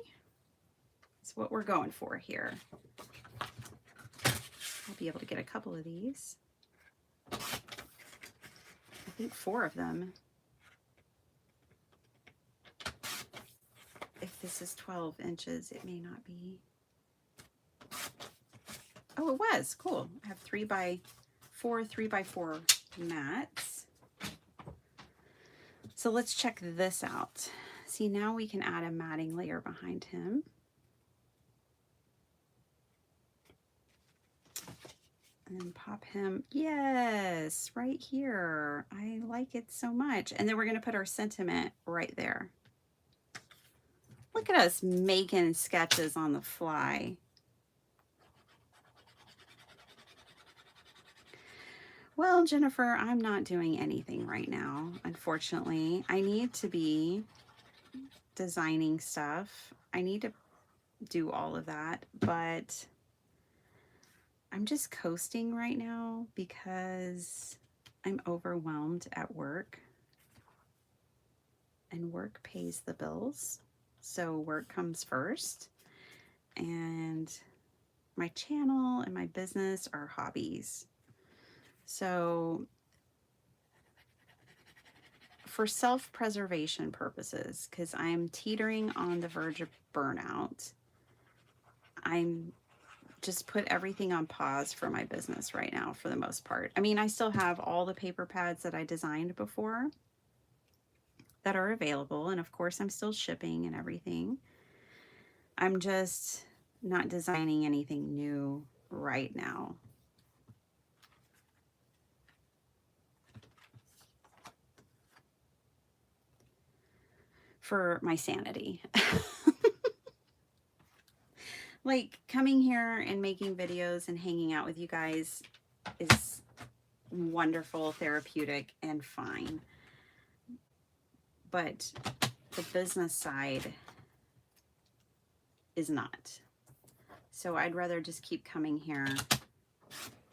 That's what we're going for here. I'll be able to get a couple of these. I think 4 of them. If this is 12 inches, it may not be. Oh, it was. Cool. I have 3x4, 3x4 mats. So let's check this out. See, now we can add a matting layer behind him. And then pop him, yes, right here. I like it so much. And then we're gonna put our sentiment right there. Look at us making sketches on the fly. Well, Jennifer, I'm not doing anything right now, unfortunately. I need to be designing stuff. I need to do all of that, but I'm just coasting right now because I'm overwhelmed at work, and work pays the bills. So work comes first, and my channel and my business are hobbies. So for self-preservation purposes, because I'm teetering on the verge of burnout, I'm just put everything on pause for my business right now for the most part. I mean, I still have all the paper pads that I designed before that are available, and of course I'm still shipping and everything. I'm just not designing anything new right now. For my sanity. Like coming here and making videos and hanging out with you guys is wonderful, therapeutic, and fine. But the business side is not. So I'd rather just keep coming here,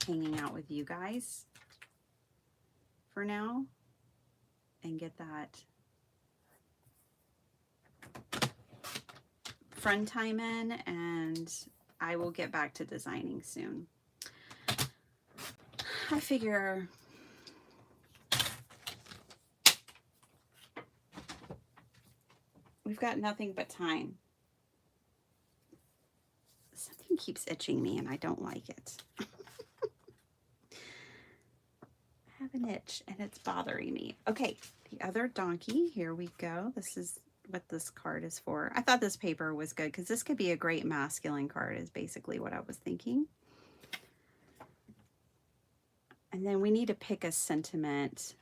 hanging out with you guys for now, and get that friend time in, and I will get back to designing soon. I figure we've got nothing but time. Something Something keeps itching me and I don't like it. I have an itch and it's bothering me. Okay, the other donkey, here we go. This is what this card is for. I thought this paper was good because this could be a great masculine card is basically what I was thinking. And then we need to pick a sentiment,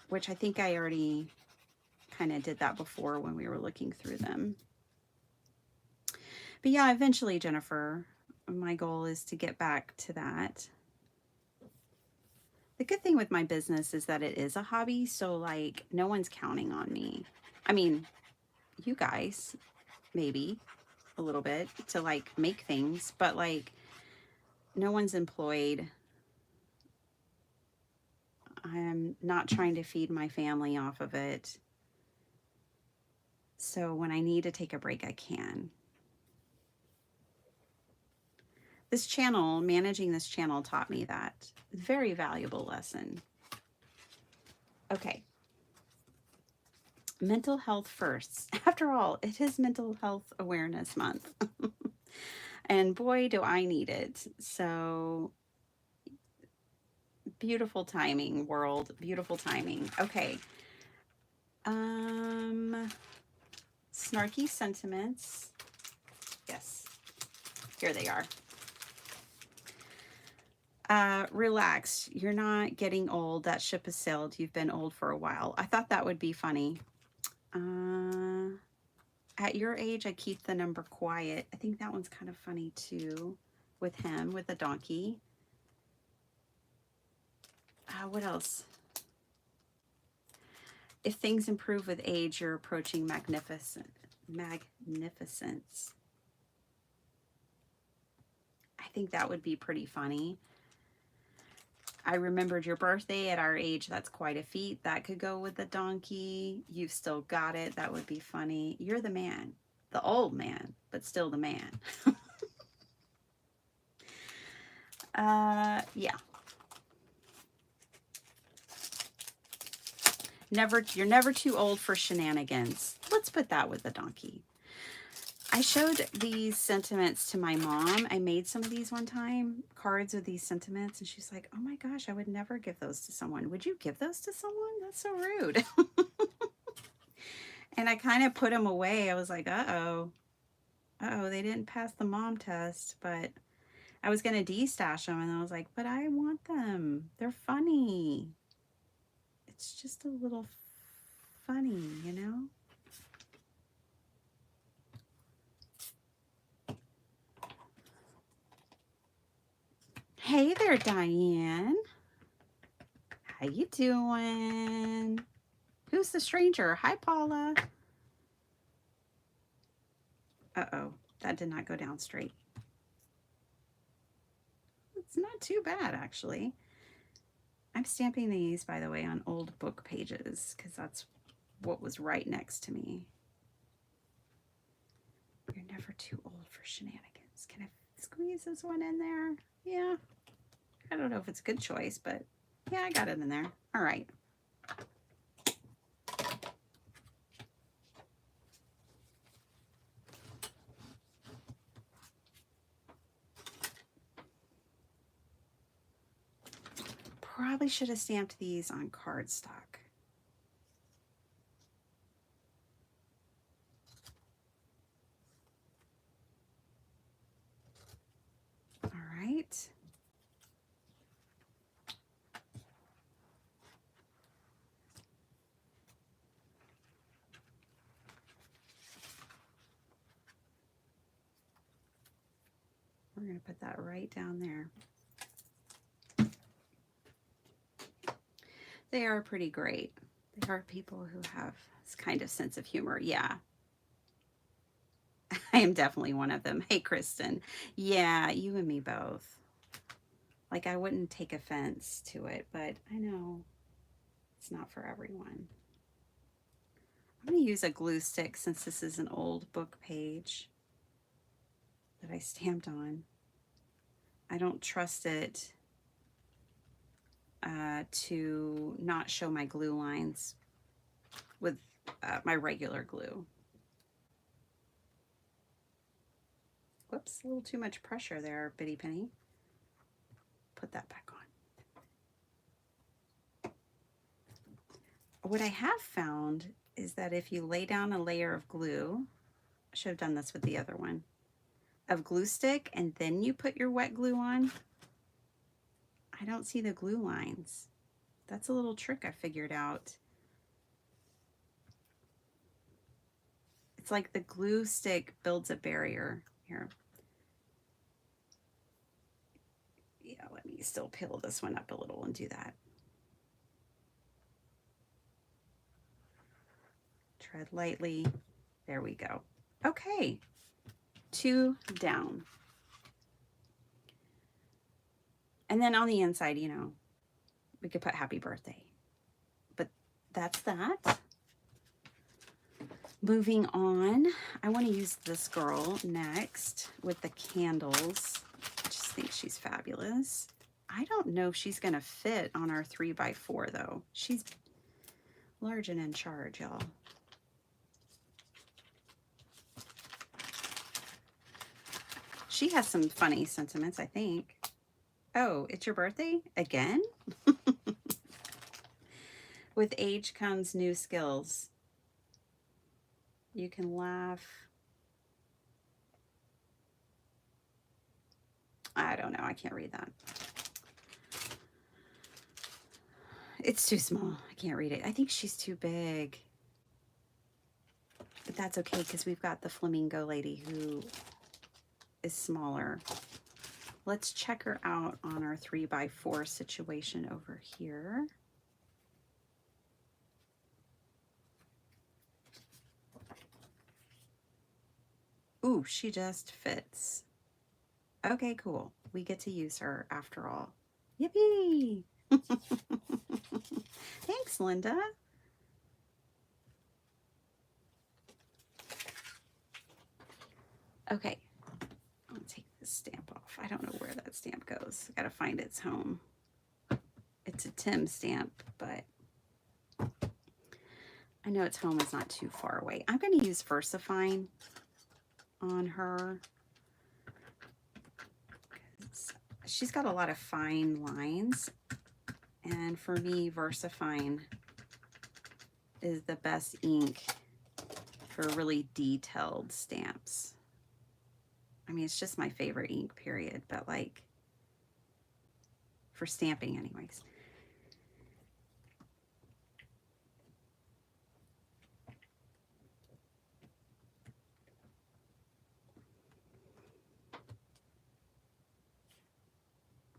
which I think I already kind of did that before when we were looking through them. But yeah, eventually, Jennifer, my goal is to get back to that. The good thing with my business is that it is a hobby, so like no one's counting on me. I mean, you guys, maybe a little bit to like make things, but like no one's employed. I'm not trying to feed my family off of it. So when I need to take a break, I can. This channel, managing this channel taught me that. Very valuable lesson. Okay. Mental health first. After all, it is Mental Health Awareness Month. And boy, do I need it. So beautiful timing, world. Beautiful timing. Okay. Snarky sentiments. Yes. Here they are. Relax. You're not getting old. That ship has sailed. You've been old for a while. I thought that would be funny. At your age, I keep the number quiet. I think that one's kind of funny too with him, with the donkey. What else? If things improve with age, you're approaching magnificence. I think that would be pretty funny. I remembered your birthday at our age. That's quite a feat. That could go with the donkey. You've still got it. That would be funny. You're the man, the old man, but still the man. Yeah. You're never too old for shenanigans. Let's put that with the donkey. I showed these sentiments to my mom. I made some of these one time, cards with these sentiments, and she's like, oh my gosh, I would never give those to someone. Would you give those to someone? That's so rude. And I kind of put them away. I was like, uh-oh, they didn't pass the mom test, but I was going to de-stash them, and I was like, but I want them. They're funny. It's just a little funny, you know? Hey there, Diane. How you doing? Who's the stranger? Hi, Paula. Uh-oh, that did not go down straight. It's not too bad, actually. I'm stamping these, by the way, on old book pages because that's what was right next to me. You're never too old for shenanigans. Can I squeeze this one in there? Yeah. I don't know if it's a good choice, but yeah, I got it in there. All right. Probably should have stamped these on cardstock. All right. We're going to put that right down there. They are pretty great. There are people who have this kind of sense of humor. Yeah. I am definitely one of them. Hey, Kristen. Yeah, you and me both. Like, I wouldn't take offense to it, but I know it's not for everyone. I'm going to use a glue stick since this is an old book page that I stamped on. I don't trust it to not show my glue lines with my regular glue. Whoops, a little too much pressure there, Bitty Penny. Put that back on. What I have found is that if you lay down a layer of glue, I should have done this with the other one, of glue stick, and then you put your wet glue on, I don't see the glue lines. That's a little trick I figured out. It's like the glue stick builds a barrier. Here. Yeah, let me still peel this one up a little and do that. Tread lightly. There we go. Okay, 2 down. And then on the inside, you know, we could put happy birthday. But that's that. Moving on, I want to use this girl next with the candles. I just think she's fabulous. I don't know if she's going to fit on our 3x4 though. She's large and in charge, y'all. She has some funny sentiments, I think. Oh, it's your birthday? Again? With age comes new skills. You can laugh. I don't know. I can't read that. It's too small. I can't read it. I think she's too big. But that's okay because we've got the Flamingo lady who is smaller. Let's check her out on our 3x4 situation over here. Ooh, she just fits. Okay, cool. We get to use her after all. Yippee! Thanks, Linda. Okay, I'll take this stamp off. I don't know where that stamp goes. I gotta find its home. It's a Tim stamp, but I know its home is not too far away. I'm gonna use VersaFine on her. She's got a lot of fine lines, and for me, VersaFine is the best ink for really detailed stamps. I mean, it's just my favorite ink, period, but like for stamping anyways.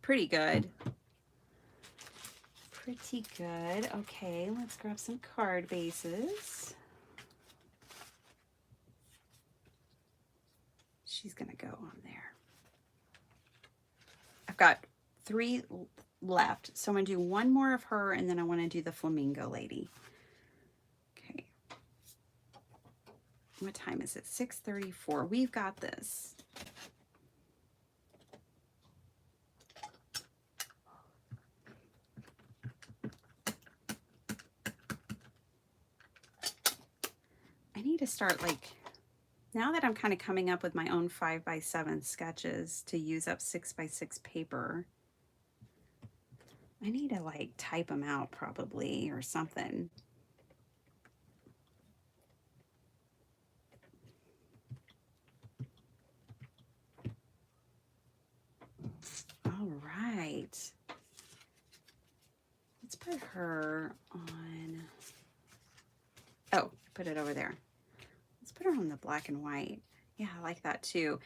Pretty good. Pretty good. Okay, let's grab some card bases. She's gonna go on there. I've got 3 left, so I'm gonna do one more of her, and then I want to do the Flamingo lady. Okay. What time is it? 6:34. We've got this. I need to start, like, now that I'm kind of coming up with my own 5x7 sketches to use up 6x6 paper, I need to like type them out probably or something. All right. Let's put her on, oh, put it over there. Let's put her on the black and white. Yeah, I like that too.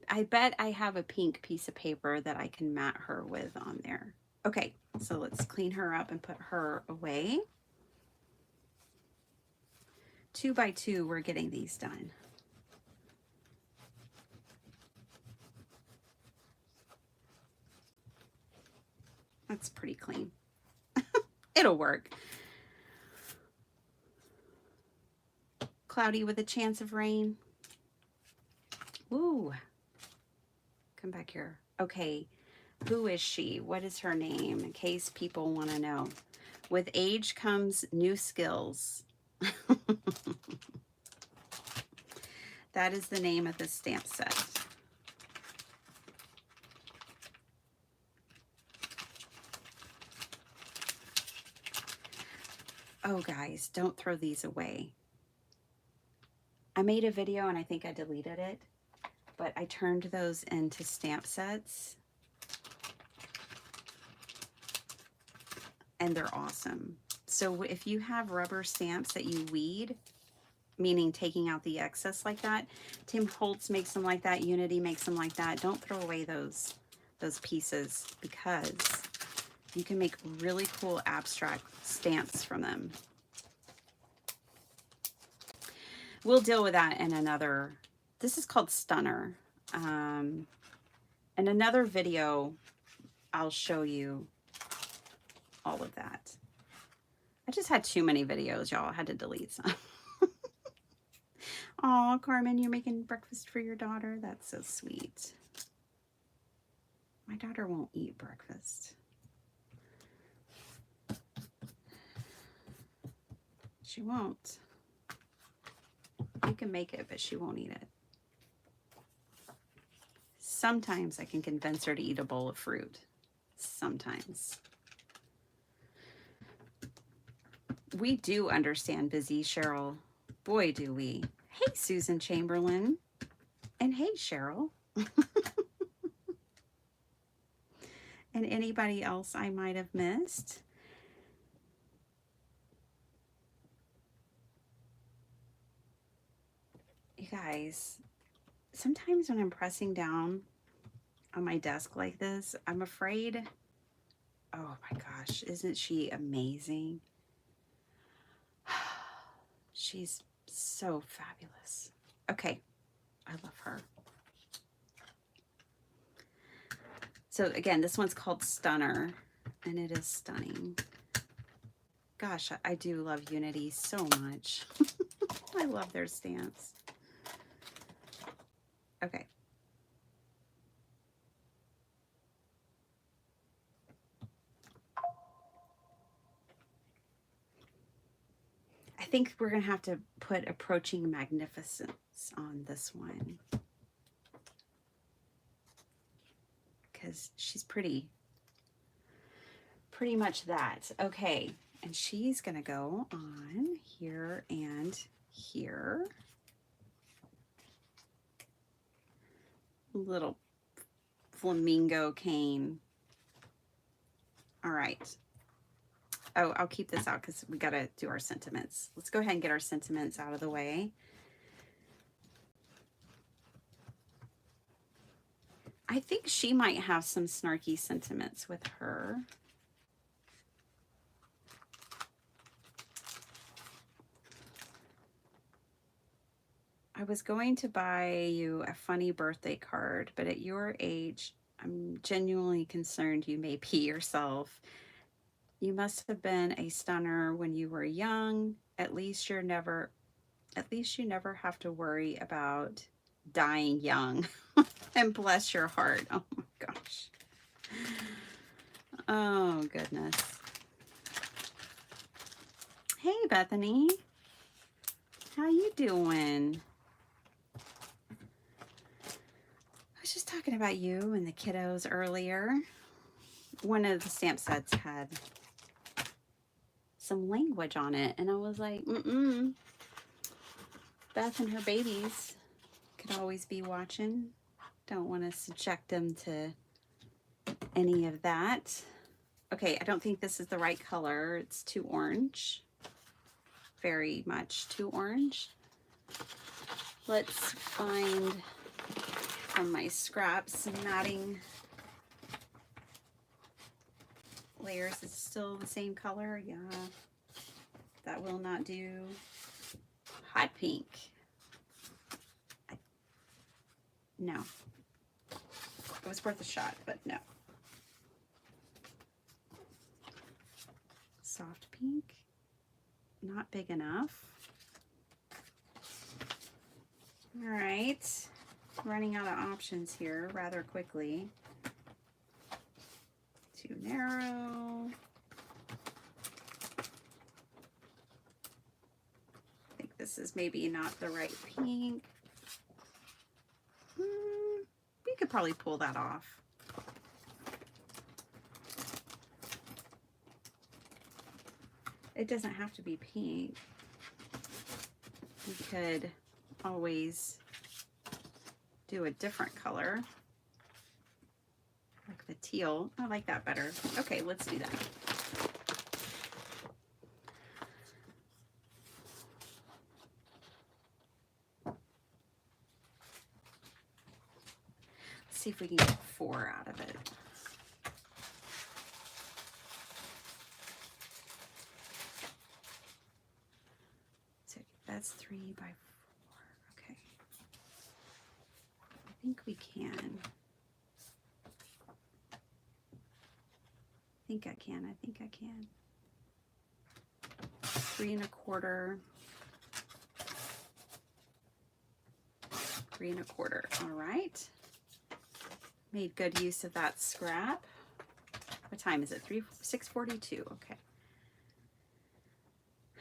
I bet I have a pink piece of paper that I can mat her with on there. Okay, so let's clean her up and put her away. 2x2, we're getting these done. That's pretty clean. It'll work. Cloudy with a chance of rain. Ooh. Come back here. Okay. Who is she? What is her name? In case people want to know. With age comes new skills. That is the name of the stamp set. Oh, guys, don't throw these away. I made a video and I think I deleted it, but I turned those into stamp sets. And they're awesome. So if you have rubber stamps that you weed, meaning taking out the excess like that, Tim Holtz makes them like that, Unity makes them like that. Don't throw away those pieces, because you can make really cool abstract stamps from them. We'll deal with that in another, this is called Stunner. In another video, I'll show you all of that. I just had too many videos, y'all. I had to delete some. Oh, Carmen, you're making breakfast for your daughter? That's so sweet. My daughter won't eat breakfast. She won't. You can make it, but she won't eat it. Sometimes I can convince her to eat a bowl of fruit. Sometimes. We do understand busy, Cheryl. Boy, do we. Hey, Susan Chamberlain. And hey, Cheryl. And anybody else I might have missed. You guys, sometimes when I'm pressing down on my desk like this, I'm afraid. Oh my gosh, isn't she amazing? She's so fabulous. Okay, I love her. So again, this one's called Stunner, and it is stunning. Gosh, I do love Unity so much. I love their stamps. Okay. I think we're going to have to put Approaching Magnificence on this one, because she's pretty much that. Okay, and she's going to go on here and here. Little flamingo cane. All right. Oh, I'll keep this out because we got to do our sentiments. Let's go ahead and get our sentiments out of the way. I think she might have some snarky sentiments with her. I was going to buy you a funny birthday card, but at your age, I'm genuinely concerned you may pee yourself. You must have been a stunner when you were young. At least you never have to worry about dying young. And bless your heart. Oh my gosh. Oh goodness. Hey Bethany. How you doing? I was just talking about you and the kiddos earlier. One of the stamp sets had some language on it, and I was like, Beth and her babies could always be watching. Don't want to subject them to any of that. Okay, I don't think this is the right color. It's too orange. Very much too orange. Let's find from my scraps some matting layers. Is it still the same color? Yeah. That will not do. Hot pink. No. It was worth a shot, but no. Soft pink. Not big enough. All right. Running out of options here rather quickly. Too narrow. I think this is maybe not the right pink. We could probably pull that off. it doesn't have to be pink. We could always do a different color, like the teal. I like that better. Okay, let's do that. Let's see if we can get 4 out of it. So that's 3 by 4. Okay. I think we can. I think I can. 3 1/4. 3 1/4. All right. Made good use of that scrap. What time is it? 6:42. Okay. I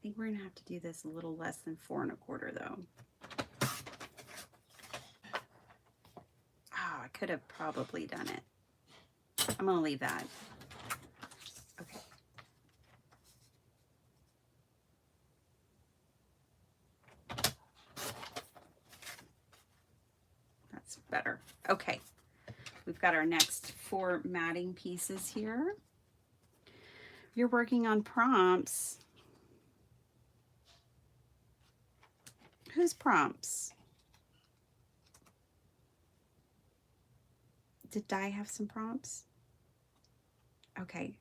think we're gonna have to do this a little less than 4 1/4 though. Oh, I could have probably done it. I'm gonna leave that. Okay. That's better. Okay. We've got our next 4 matting pieces here. You're working on prompts. Whose prompts? Did Di have some prompts? Okay.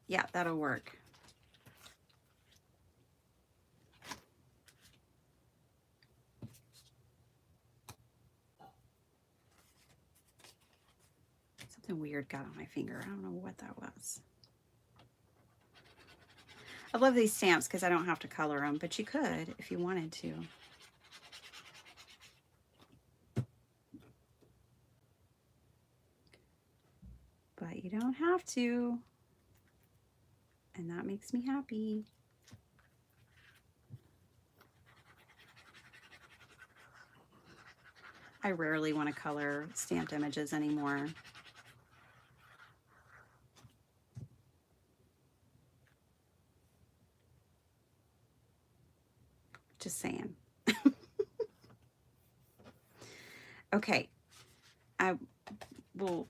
Yeah, that'll work. Something weird got on my finger. I don't know what that was. I love these stamps because I don't have to color them, but you could if you wanted to. But you don't have to. And that makes me happy. I rarely want to color stamped images anymore. Just saying. Okay, I will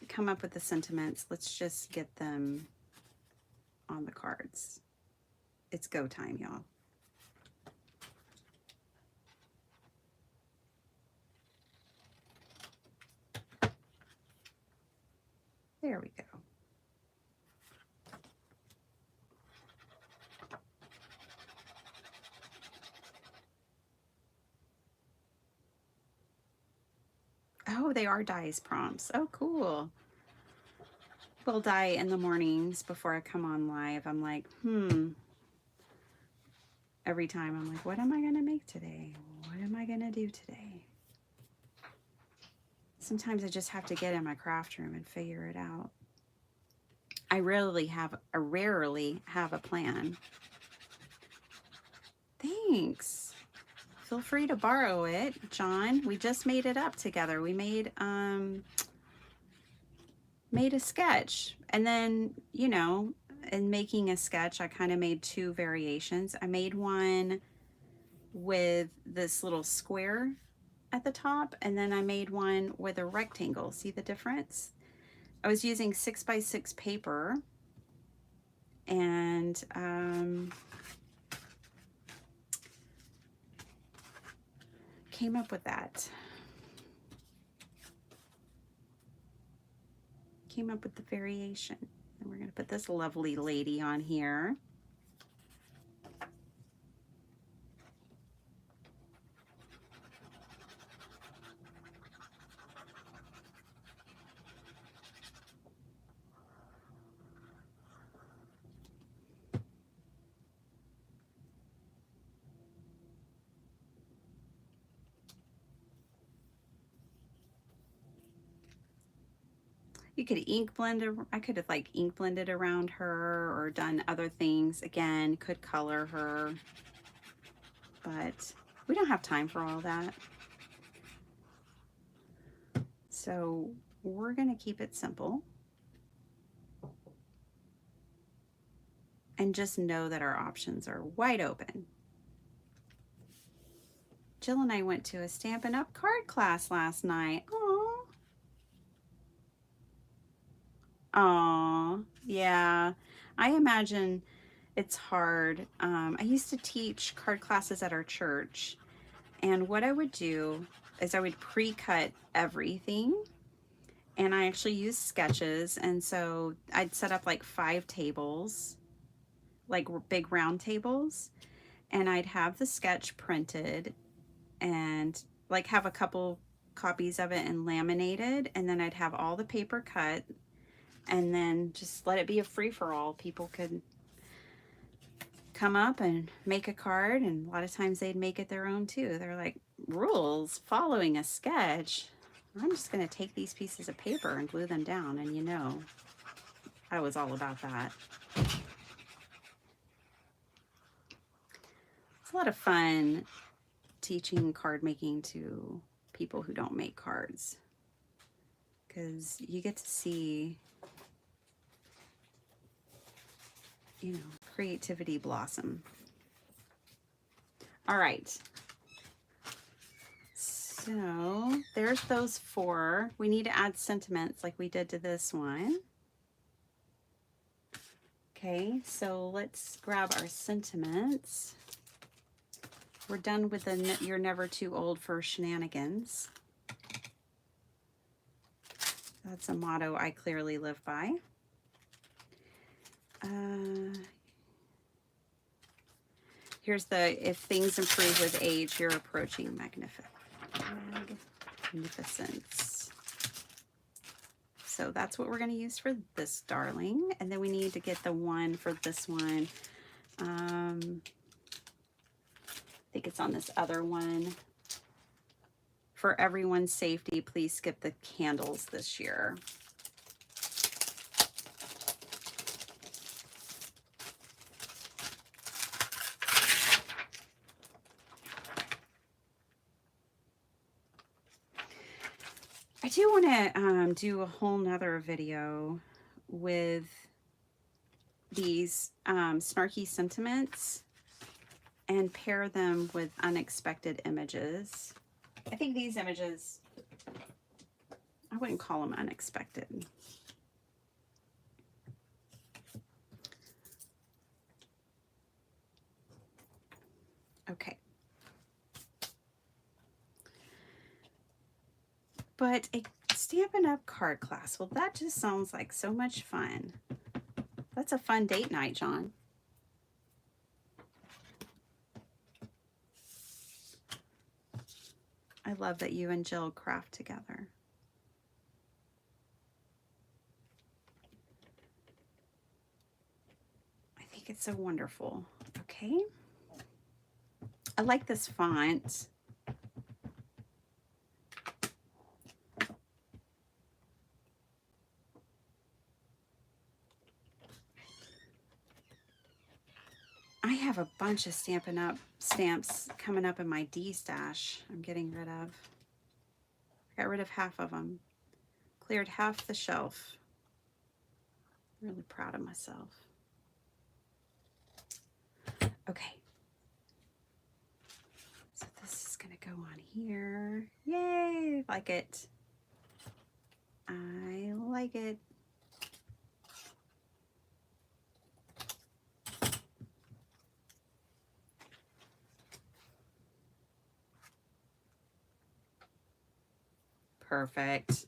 come up with the sentiments. Let's just get them on the cards. It's go time, y'all. There we go. Oh, they are Di's prompts. Oh, cool. Well, Di, in the mornings before I come on live, I'm like, every time I'm like, what am I going to make today? What am I going to do today? Sometimes I just have to get in my craft room and figure it out. I rarely have a plan. Thanks. Feel free to borrow it, John. We just made it up together. We made a sketch, and then, you know, in making a sketch, I kind of made 2 variations. I made one with this little square at the top, and then I made one with a rectangle. See the difference? I was using 6 by 6 paper, and came up with that. Came up with the variation. And we're going to put this lovely lady on here. You could ink blend, I could have like ink blended around her or done other things. Again, could color her, but we don't have time for all that. So we're going to keep it simple. and just know that our options are wide open. Jill and I went to a Stampin' Up! Card class last night. Aww. Aww. Yeah. I imagine it's hard. I used to teach card classes at our church, and what I would do is I would pre-cut everything, and I actually used sketches, and so I'd set up like 5 tables, like big round tables, and I'd have the sketch printed and like have a couple copies of it and laminated, and then I'd have all the paper cut, and then just let it be a free-for-all. People could come up and make a card, and a lot of times they'd make it their own too. They're like, rules, following a sketch. I'm just going to take these pieces of paper and glue them down, and you know, I was all about that. It's a lot of fun teaching card making to people who don't make cards, because you get to see, you know, creativity blossom. All right. So there's those 4. We need to add sentiments like we did to this one. Okay, so let's grab our sentiments. We're done with the You're Never Too Old for Shenanigans. That's a motto I clearly live by. Here's the, if things improve with age, you're approaching magnificence. So that's what we're going to use for this darling. And then we need to get the one for this one. I think it's on this other one. For everyone's safety, please skip the candles this year. I do want to do a whole nother video with these snarky sentiments and pair them with unexpected images. I think these images, I wouldn't call them unexpected. Okay. But a Stampin' Up! Card class, well, that just sounds like so much fun. That's a fun date night, John. I love that you and Jill craft together. I think it's so wonderful. Okay. I like this font. I have a bunch of Stampin' Up! Stamps coming up in my D stash I'm getting rid of. I got rid of half of them. Cleared half the shelf. I'm really proud of myself. Okay. So this is going to go on here. Yay! Like it. I like it. Perfect.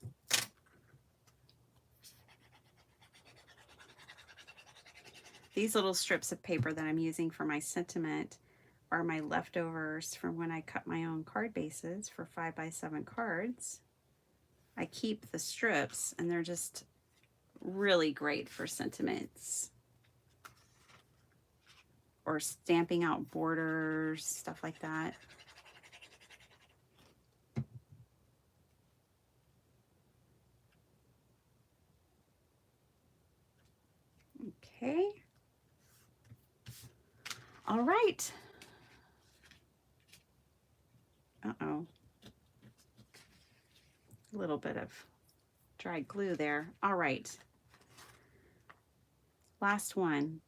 These little strips of paper that I'm using for my sentiment are my leftovers from when I cut my own card bases for 5x7 cards. I keep the strips, and they're just really great for sentiments or stamping out borders, stuff like that. Okay. All right. Uh-oh. A little bit of dry glue there. All right. Last one.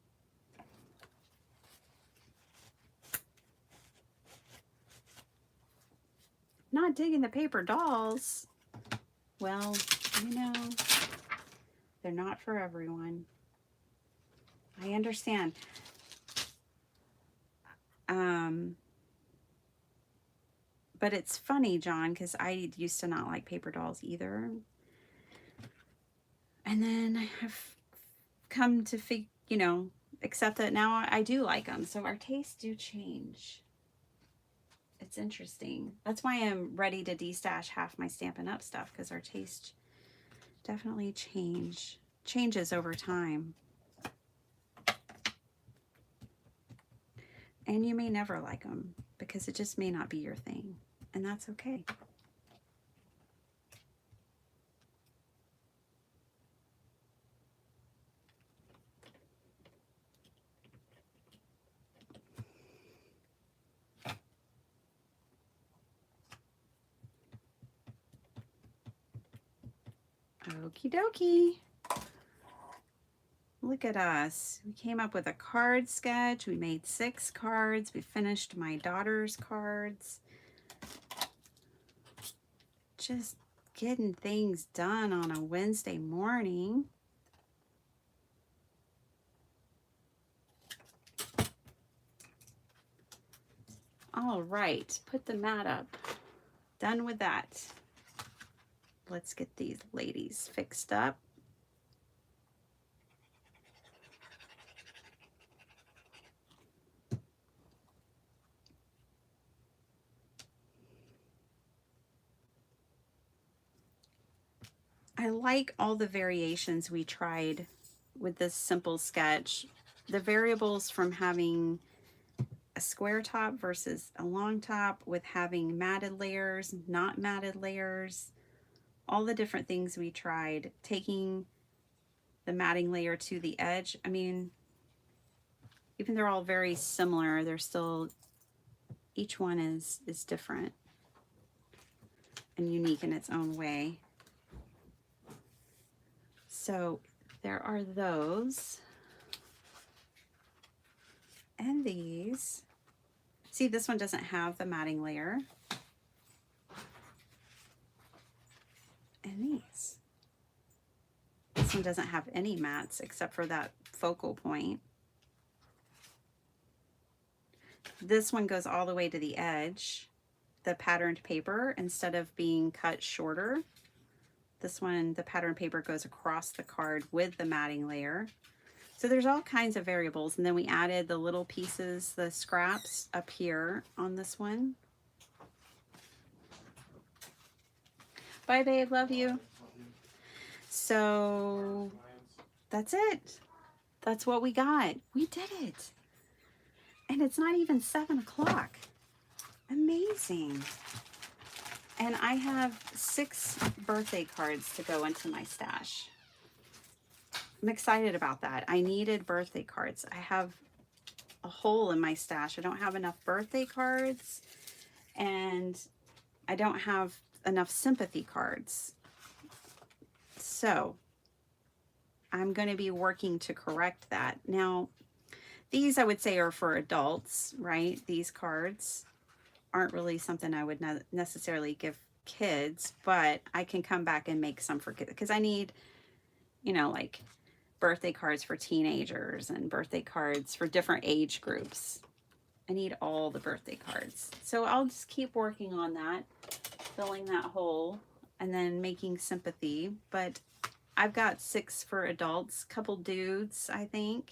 not digging the paper dolls. Well, you know, they're not for everyone. I understand. But it's funny, John, because I used to not like paper dolls either. And then I have come to accept that now I do like them. So our tastes do change. It's interesting. That's why I'm ready to destash half my Stampin' Up stuff, because our taste definitely changes over time. And you may never like them because it just may not be your thing. And that's okay. Okie dokie. Look at us. We came up with a card sketch. We made 6 cards. We finished my daughter's cards. Just getting things done on a Wednesday morning. All right, put the mat up. Done with that. Let's get these ladies fixed up. I like all the variations we tried with this simple sketch. The variables from having a square top versus a long top, with having matted layers, not matted layers, all the different things we tried, taking the matting layer to the edge. I mean, even they're all very similar, they're still, each one is different and unique in its own way. So there are those. And these. See, this one doesn't have the matting layer. And these. This one doesn't have any mats except for that focal point. This one goes all the way to the edge, the patterned paper, instead of being cut shorter. This one, the patterned paper goes across the card with the matting layer. So there's all kinds of variables. And then we added the little pieces, the scraps up here on this one. Bye, babe. Love you. So that's it. That's what we got. We did it. And it's not even 7 o'clock. Amazing. And I have 6 birthday cards to go into my stash. I'm excited about that. I needed birthday cards. I have a hole in my stash. I don't have enough birthday cards, and I don't have enough sympathy cards. So I'm going to be working to correct that. Now, these I would say are for adults, right? These cards aren't really something I would necessarily give kids, but I can come back and make some for kids, because I need, you know, like birthday cards for teenagers and birthday cards for different age groups. I need all the birthday cards. So I'll just keep working on that, filling that hole, and then making sympathy. But I've got 6 for adults, couple dudes, I think.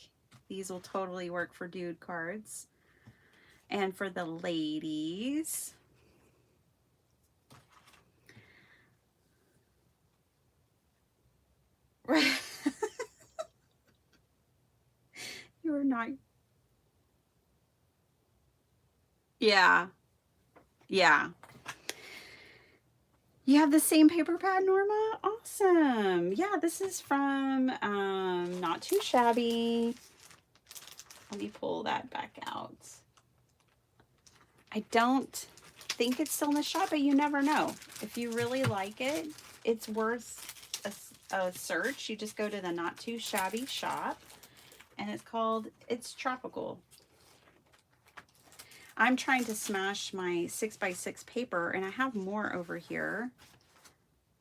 These will totally work for dude cards. And for the ladies, you're not. Yeah. Yeah. You have the same paper pad, Norma? Awesome. Yeah, this is from Not Too Shabby. Let me pull that back out. I don't think it's still in the shop, but you never know. If you really like it, it's worth a search. You just go to the Not Too Shabby shop, and it's called It's Tropical. I'm trying to smash my 6x6 paper, and I have more over here.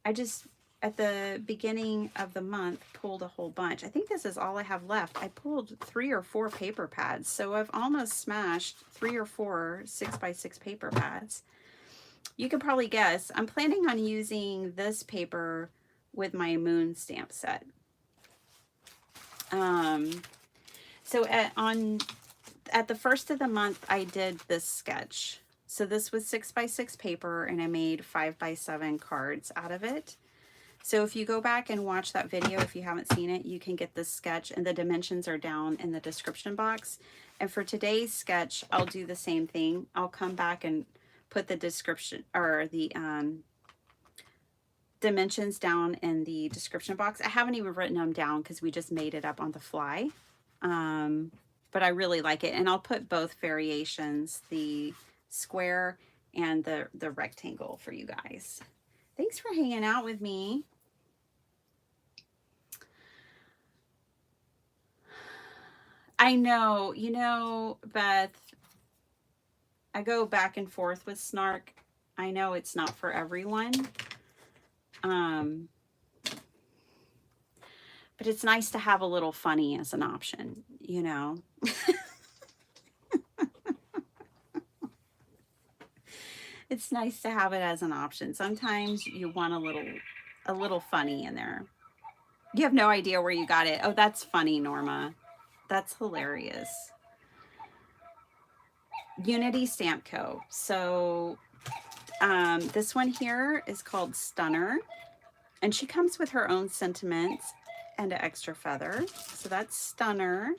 I just, at the beginning of the month, pulled a whole bunch. I think this is all I have left. I pulled 3 or 4 paper pads, so I've almost smashed 3 or 4 6x6 paper pads. You can probably guess, I'm planning on using this paper with my moon stamp set. So at the first of the month, I did this sketch. So this was 6x6 paper, and I made 5x7 cards out of it. So if you go back and watch that video, if you haven't seen it, you can get this sketch, and the dimensions are down in the description box. And for today's sketch, I'll do the same thing. I'll come back and put the description or the dimensions down in the description box. I haven't even written them down because we just made it up on the fly. But I really like it. And I'll put both variations, the square and the rectangle, for you guys. Thanks for hanging out with me. I know, you know, Beth, I go back and forth with snark. I know it's not for everyone. But it's nice to have a little funny as an option, you know. It's nice to have it as an option. Sometimes you want a little funny in there. You have no idea where you got it. Oh, that's funny, Norma. That's hilarious. Unity Stamp Co. So this one here is called Stunner, and she comes with her own sentiments and an extra feather. So that's Stunner.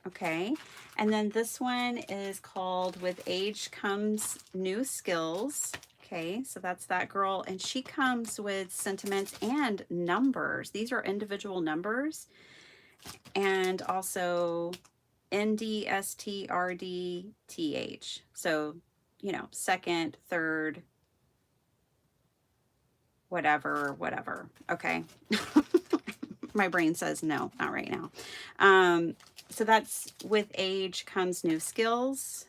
Okay. And then this one is called With Age Comes New Skills. Okay, so that's that girl. And she comes with sentiments and numbers. These are individual numbers. And also NDSTRDTH. So, you know, second, third, whatever. Okay. My brain says no, not right now. So that's With Age Comes New Skills.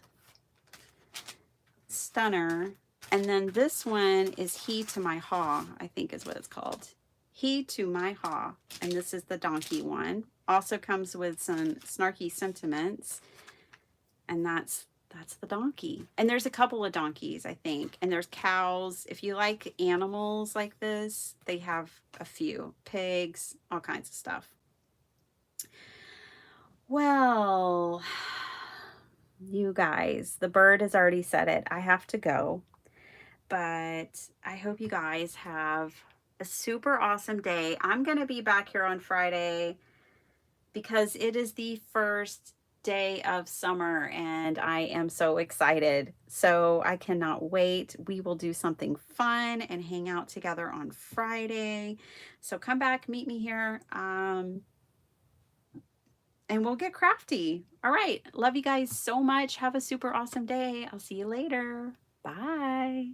Stunner. And then this one is He to My Haw, I think is what it's called. He to My Haw. And this is the donkey one. Also comes with some snarky sentiments. And that's the donkey. And there's a couple of donkeys, I think. And there's cows. If you like animals like this, they have a few. Pigs, all kinds of stuff. Well, you guys, the bird has already said it. I have to go. But I hope you guys have a super awesome day. I'm going to be back here on Friday because it is the first day of summer and I am so excited. So I cannot wait. We will do something fun and hang out together on Friday. So come back, meet me here. And we'll get crafty. All right. Love you guys so much. Have a super awesome day. I'll see you later. Bye.